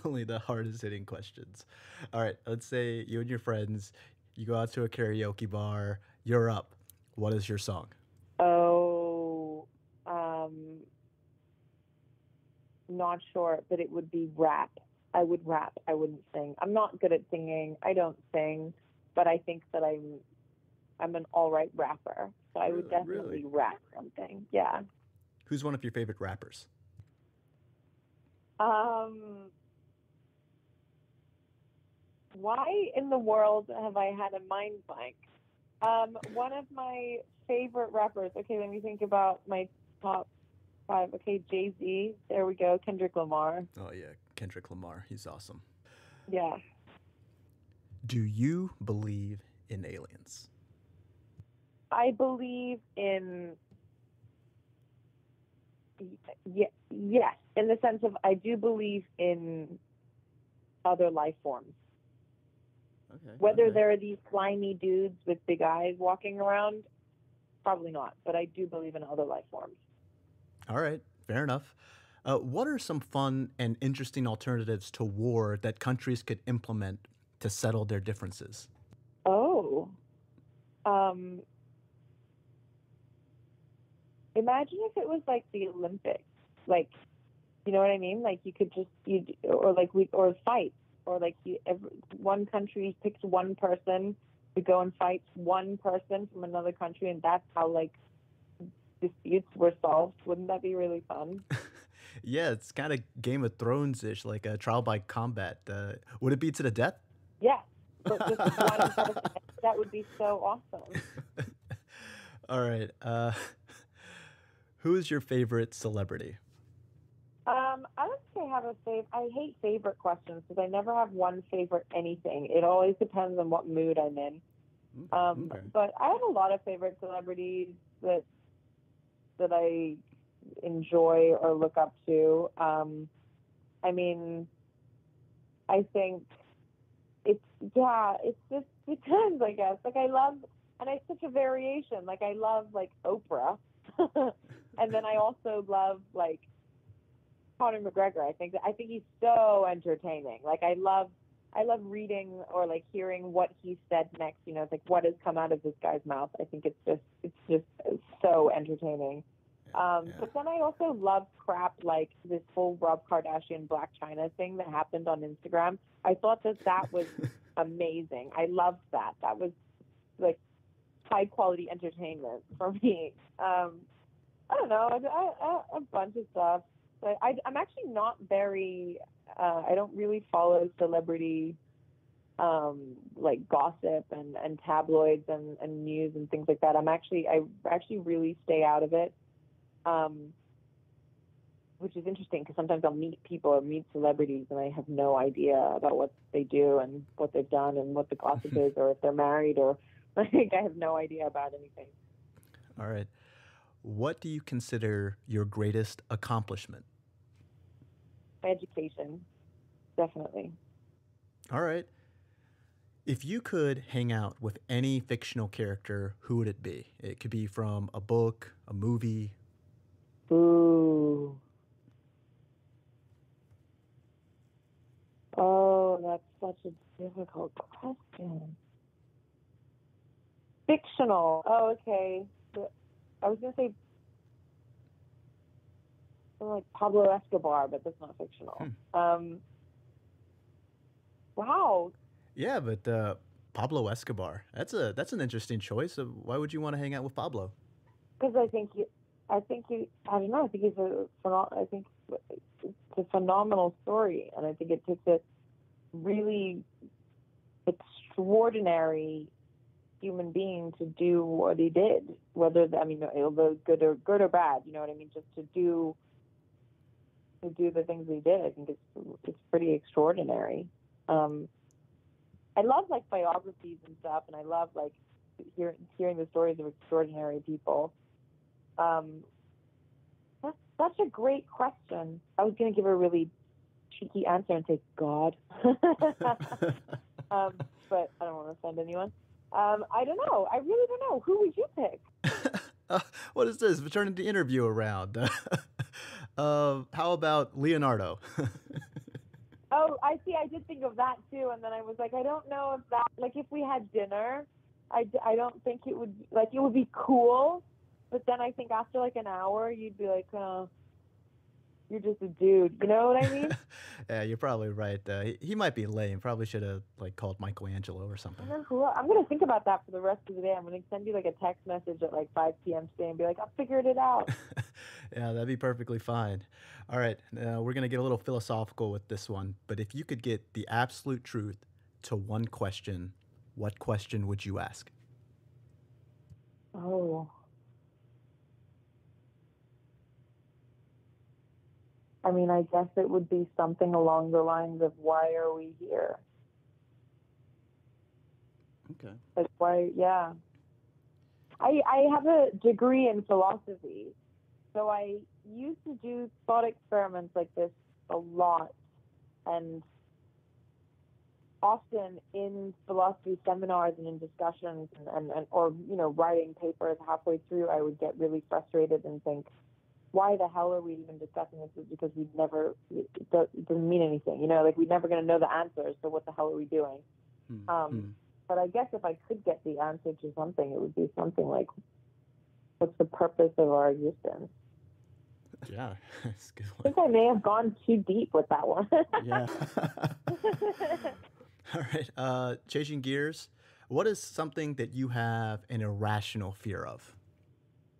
only the hardest hitting questions. All right, let's say you and your friends, you go out to a karaoke bar, you're up. What is your song? Oh, not sure, but it would be rap. I would rap. I wouldn't sing. I'm not good at singing. I don't sing. but I think that I'm an all right rapper. So I would definitely rap something. Yeah. Who's one of your favorite rappers? Why in the world have I had a mind blank? One of my favorite rappers. Okay, let me think about my top 5. Okay, Jay-Z. There we go. Kendrick Lamar. Oh yeah, Kendrick Lamar. He's awesome. Yeah. Do you believe in aliens? I believe in yes, in the sense of I do believe in other life forms. Okay. Whether there are these slimy dudes with big eyes walking around, probably not. But I do believe in other life forms. All right, fair enough. What are some fun and interesting alternatives to war that countries could implement to settle their differences? Oh, imagine if it was like the Olympics, like, you know what I mean? Like you could just or fight, or like one country picks one person to go and fight one person from another country, and that's how like disputes were solved. Wouldn't that be really fun? Yeah, it's kind of Game of Thrones-ish, like a trial by combat. Would it be to the death? Yeah, but just one person. That would be so awesome. All right. Who is your favorite celebrity? I would say I have a favorite. I hate favorite questions because I never have one favorite anything. It always depends on what mood I'm in. Okay. But I have a lot of favorite celebrities that I enjoy or look up to. I mean, I think it's just depends, I guess. Like I love, and it's such a variation. Like I love like Oprah, and then I also love like Conor McGregor. I think he's so entertaining. Like I love reading or like hearing what he said next. You know, it's like what has come out of this guy's mouth. I think it's just so entertaining. But then I also love crap like this whole Rob Kardashian Black China thing that happened on Instagram. I thought that was amazing. I loved that. That was like high quality entertainment for me. I don't know, a bunch of stuff. But I'm actually not very. I don't really follow celebrity like gossip and tabloids and news and things like that. I actually really stay out of it. Which is interesting because sometimes I'll meet people or meet celebrities and I have no idea about what they do and what they've done and what the gossip is, or if they're married, or like I have no idea about anything. All right. What do you consider your greatest accomplishment? My education, definitely. All right. If you could hang out with any fictional character, who would it be? It could be from a book, a movie. Ooh. Oh, that's such a difficult question. Fictional. Oh, okay. I was going to say like Pablo Escobar, but that's not fictional. Wow. Yeah, but Pablo Escobar. That's an interesting choice. Why would you want to hang out with Pablo? Because I don't know. I think it's a phenomenal story, and I think it takes a really extraordinary human being to do what he did. Whether although good or bad, you know what I mean. Just to do the things he did, I think it's pretty extraordinary. I love like biographies and stuff, and I love like hearing the stories of extraordinary people. That's such a great question. I was going to give a really cheeky answer and say God, but I don't want to offend anyone. I don't know. I really don't know. Who would you pick? What is this? We're turning the interview around. How about Leonardo? Oh, I see. I did think of that too, and then I was like, I don't know if that, like, if we had dinner, I don't think it would, like, it would be cool, but then I think after like an hour, you'd be like, you're just a dude. You know what I mean? Yeah, you're probably right. He might be lame. Probably should have like called Michelangelo or something. I'm gonna think about that for the rest of the day. I'm gonna send you like a text message at like 5 p.m. today and be like, I figured it out. Yeah, that'd be perfectly fine. All right, we're gonna get a little philosophical with this one. But if you could get the absolute truth to one question, what question would you ask? Oh. I mean, I guess it would be something along the lines of, why are we here? Okay. Like, why? Yeah. I have a degree in philosophy, so I used to do thought experiments like this a lot, and often in philosophy seminars and in discussions and or writing papers halfway through, I would get really frustrated and think, why the hell are we even discussing this? Is because it doesn't mean anything, like we're never going to know the answers, so what the hell are we doing? But I guess if I could get the answer to something, it would be something like, what's the purpose of our existence? Yeah, that's a good one. I think I may have gone too deep with that one. Yeah. All right. Changing gears, what is something that you have an irrational fear of?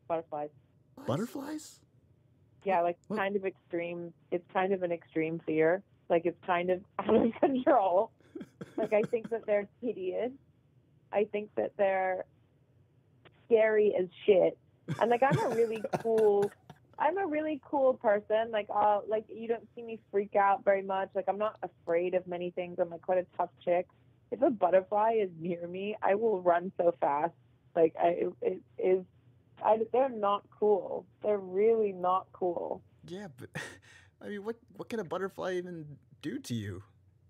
Butterflies. Butterflies? Yeah, like What? kind of extreme. It's kind of an extreme fear. Like it's kind of out of control. Like I think that they're hideous. I think that they're scary as shit. And like I'm a really cool person. Like you don't see me freak out very much. Like I'm not afraid of many things. I'm like quite a tough chick. If a butterfly is near me, I will run so fast. Like they're not cool. They're really not cool. Yeah, but I mean, what can a butterfly even do to you?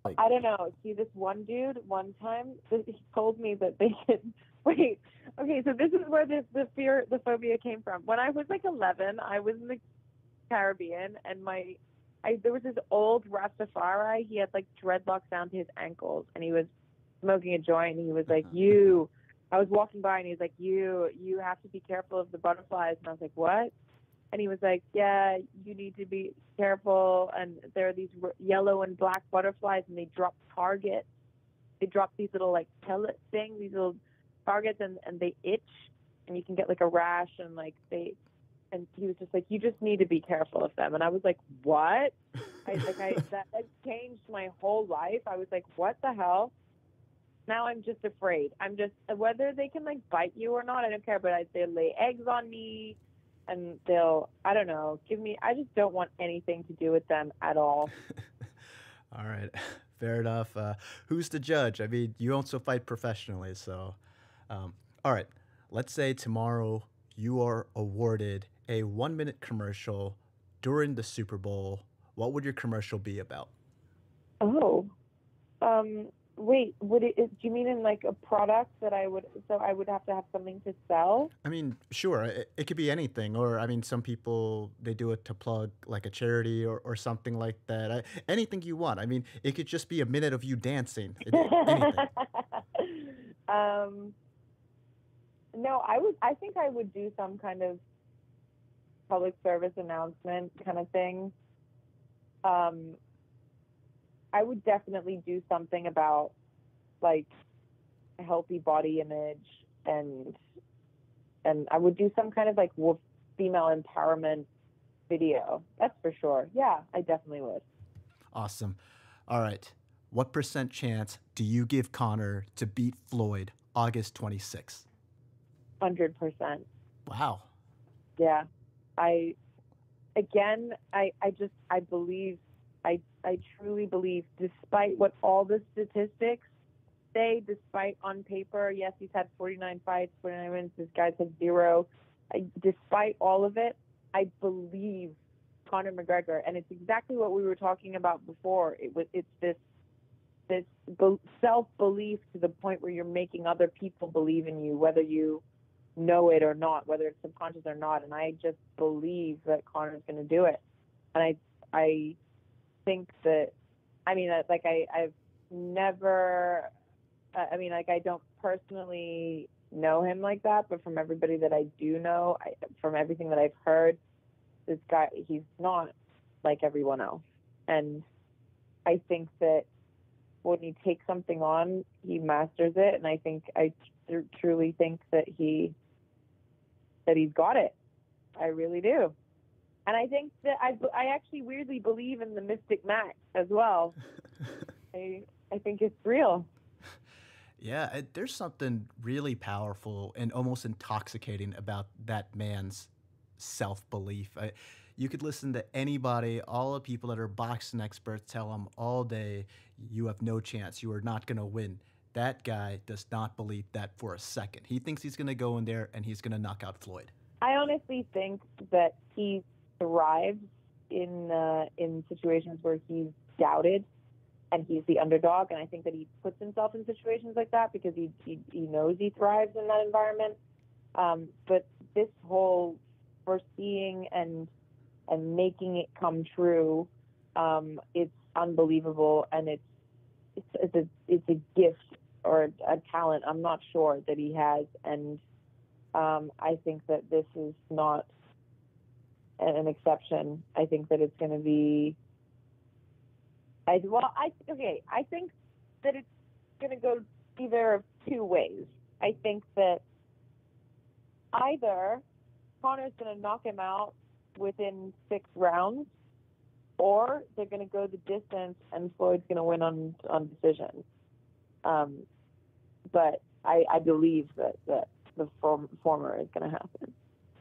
Like, I don't know. See, this one dude, one time, he told me that they could. Wait, okay, so this is where the phobia came from. When I was like 11, I was in the Caribbean, and there was this old Rastafari. He had like dreadlocks down to his ankles, and he was smoking a joint. And he was like, I was walking by, and he was like, you have to be careful of the butterflies. And I was like, what? And he was like, yeah, you need to be careful. And there are these yellow and black butterflies, and they drop targets. They drop these little like pellet things, these little targets, and they itch, and you can get like a rash, and and he was just like, you just need to be careful of them. And I was like, what? That changed my whole life. I was like, what the hell? Now I'm just afraid. Whether they can like bite you or not, I don't care, but they lay eggs on me. And I don't know, I just don't want anything to do with them at all. All right, fair enough. Who's the judge? I mean, you also fight professionally, so. All right, let's say tomorrow you are awarded a 1-minute commercial during the Super Bowl. What would your commercial be about? Oh, wait, do you mean in like a product that I would have to have something to sell? I mean, sure, it could be anything. Or, I mean, some people, they do it to plug like a charity or something like that. Anything you want. I mean, it could just be a minute of you dancing. Anything. No, I think I would do some kind of public service announcement kind of thing. I would definitely do something about like a healthy body image, and I would do some kind of like female empowerment video. That's for sure. Yeah, I definitely would. Awesome. All right. What % chance do you give Conor to beat Floyd August 26th? 100%. Wow. Yeah. I believe, I truly believe, despite what all the statistics say, despite on paper, yes, he's had 49 fights, 49 wins, this guy's had 0. Despite all of it, I believe Conor McGregor, and it's exactly what we were talking about before. It's this self-belief to the point where you're making other people believe in you, whether you know it or not, whether it's subconscious or not. And I just believe that Conor's going to do it. And I think that, I mean, like I've never, I mean, like I don't personally know him like that, but from everybody that I do know, from everything that I've heard, this guy, he's not like everyone else. And I think that when he takes something on, he masters it. And I think truly think that he's got it. I really do. And I think that I actually weirdly believe in the Mystic Max as well. I think it's real. Yeah, there's something really powerful and almost intoxicating about that man's self-belief. You could listen to anybody, all the people that are boxing experts tell him all day, you have no chance, you are not going to win. That guy does not believe that for a second. He thinks he's going to go in there and he's going to knock out Floyd. I honestly think that he thrives in situations where he's doubted and he's the underdog, and I think that he puts himself in situations like that because he knows he thrives in that environment. But this whole foreseeing and making it come true, it's unbelievable, and it's a gift or a talent, I'm not sure, that he has. And I think that this is not an exception. I think that it's going to be I think that it's going to go either of two ways. I think that either Conor's going to knock him out within 6 rounds, or they're going to go the distance and Floyd's going to win on decision. But I believe that the former is going to happen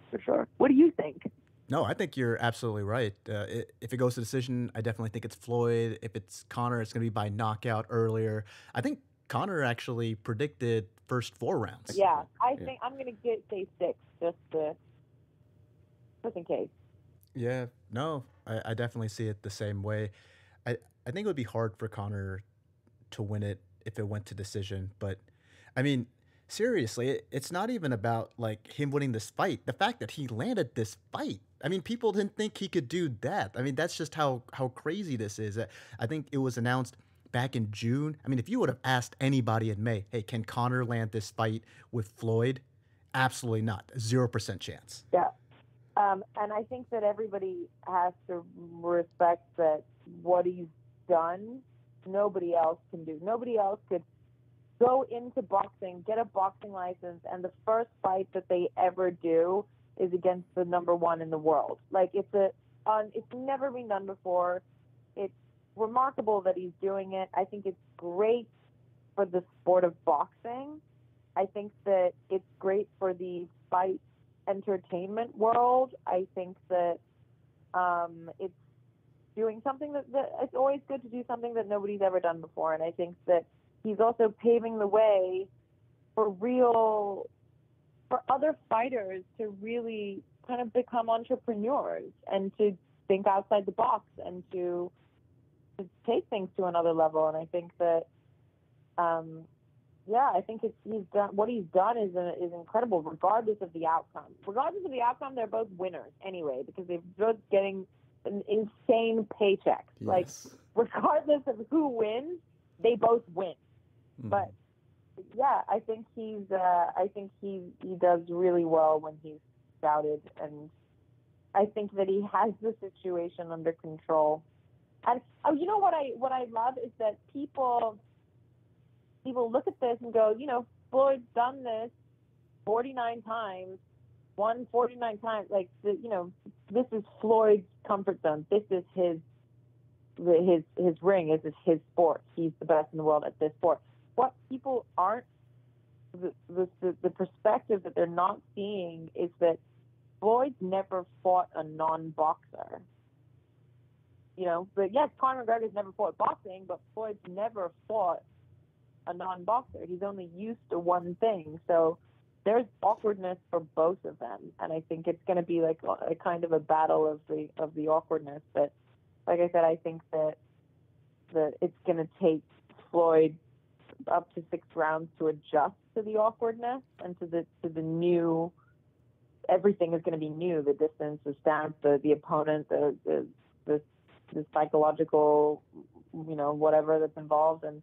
for sure. What do you think? No, I think you're absolutely right. If it goes to decision, I definitely think it's Floyd. If it's Conor, it's going to be by knockout earlier. I think Conor actually predicted first 4 rounds. Yeah, I think I'm going to say 6 just in case. Yeah, no, I definitely see it the same way. I think it would be hard for Conor to win it if it went to decision. But, I mean, seriously, it's not even about like him winning this fight. The fact that he landed this fight. I mean, people didn't think he could do that. I mean, that's just how crazy this is. I think it was announced back in June. I mean, if you would have asked anybody in May, hey, can Conor land this fight with Floyd? Absolutely not. 0% chance. Yeah. And I think that everybody has to respect that what he's done, nobody else can do. Nobody else could go into boxing, get a boxing license, and the first fight that they ever do is against the number 1 in the world. Like, it's never been done before. It's remarkable that he's doing it. I think it's great for the sport of boxing. I think that it's great for the fight entertainment world. I think that it's doing something that it's always good to do something that nobody's ever done before. And I think that he's also paving the way for other fighters to really kind of become entrepreneurs and to think outside the box and to take things to another level. And I think that, I think he's done what he's done is incredible, regardless of the outcome. Regardless of the outcome, they're both winners anyway, because they're both getting an insane paycheck. Yes. Like, regardless of who wins, they both win. Mm-hmm. But yeah, I think he does really well when he's scouted, and I think that he has the situation under control. And you know what I love is that people look at this and go, Floyd's done this 49 times, won 49 times. Like, this is Floyd's comfort zone. This is his ring. This is his sport. He's the best in the world at this sport. What people aren't, the perspective that they're not seeing is that Floyd never fought a non-boxer. But yes, Conor McGregor's never fought boxing, but Floyd's never fought a non-boxer. He's only used to one thing. So there's awkwardness for both of them. And I think it's going to be like a kind of a battle of the awkwardness. But like I said, I think that it's going to take Floyd up to 6 rounds to adjust to the awkwardness and to the new. Everything is going to be new. The distance, the stance, the opponent, the psychological, whatever that's involved. And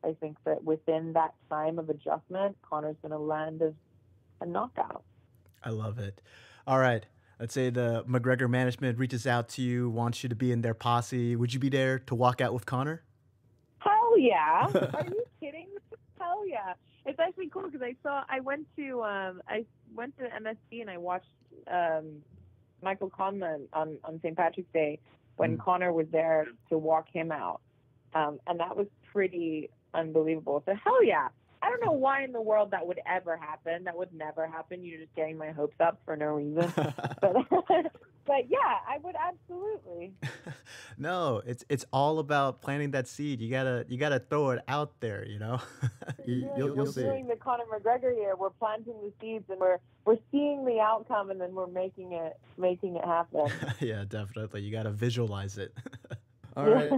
I think that within that time of adjustment, Conor's going to land as a knockout. I love it. All right. Let's say the McGregor management reaches out to you, wants you to be in their posse. Would you be there to walk out with Conor? Hell yeah! Are you kidding me? Hell yeah! It's actually cool because I went to MSC and I watched Michael Conlon on St. Patrick's Day when Conor was there to walk him out, and that was pretty unbelievable. So hell yeah! I don't know why in the world that would ever happen. That would never happen. You're just getting my hopes up for no reason. But yeah, I would absolutely. No, it's all about planting that seed. You gotta throw it out there. You'll We're see. doing the Conor McGregor here. We're planting the seeds and we're seeing the outcome, and then we're making it happen. Yeah, definitely. You gotta visualize it. All right.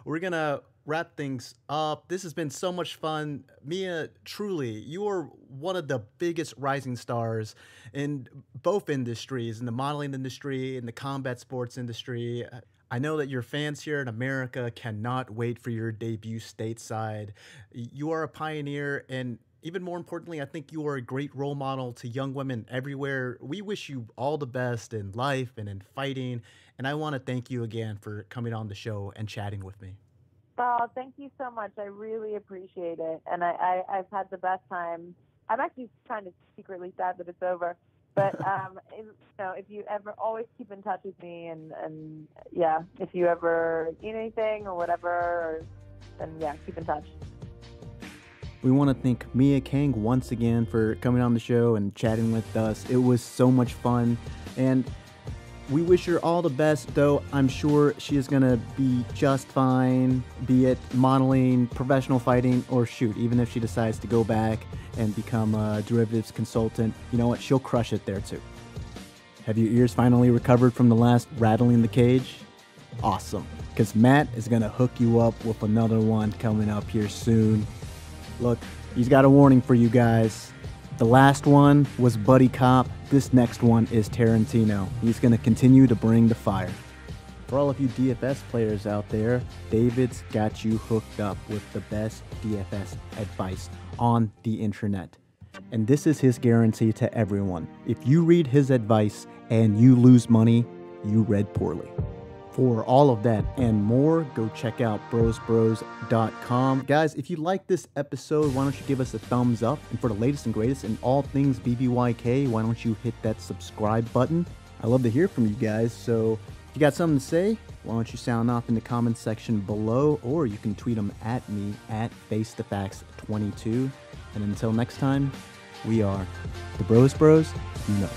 We're going to wrap things up. This has been so much fun. Mia, truly, you are one of the biggest rising stars in both industries, in the modeling industry, in the combat sports industry. I know that your fans here in America cannot wait for your debut stateside. You are a pioneer, and even more importantly, I think you are a great role model to young women everywhere. We wish you all the best in life and in fighting. And I want to thank you again for coming on the show and chatting with me. Oh, thank you so much. I really appreciate it. And I've had the best time. I'm actually kind of secretly sad that it's over. But, if you ever, always keep in touch with me. And yeah, if you ever need anything or whatever, then yeah, keep in touch. We want to thank Mia Kang once again for coming on the show and chatting with us. It was so much fun. And we wish her all the best, though I'm sure she is going to be just fine, be it modeling, professional fighting, or shoot, even if she decides to go back and become a derivatives consultant, you know what, she'll crush it there too. Have your ears finally recovered from the last rattling the cage? Awesome, because Matt is going to hook you up with another one coming up here soon. Look, he's got a warning for you guys. The last one was Buddy Cop. This next one is Tarantino. He's going to continue to bring the fire. For all of you DFS players out there, David's got you hooked up with the best DFS advice on the internet. And this is his guarantee to everyone. If you read his advice and you lose money, you read poorly. For all of that and more, go check out brosbros.com. Guys, if you like this episode, why don't you give us a thumbs up? And for the latest and greatest in all things BBYK, why don't you hit that subscribe button? I love to hear from you guys, so if you got something to say, why don't you sound off in the comments section below, or you can tweet them at me at FaceTheFacts22. And until next time, we are the Bros. You know.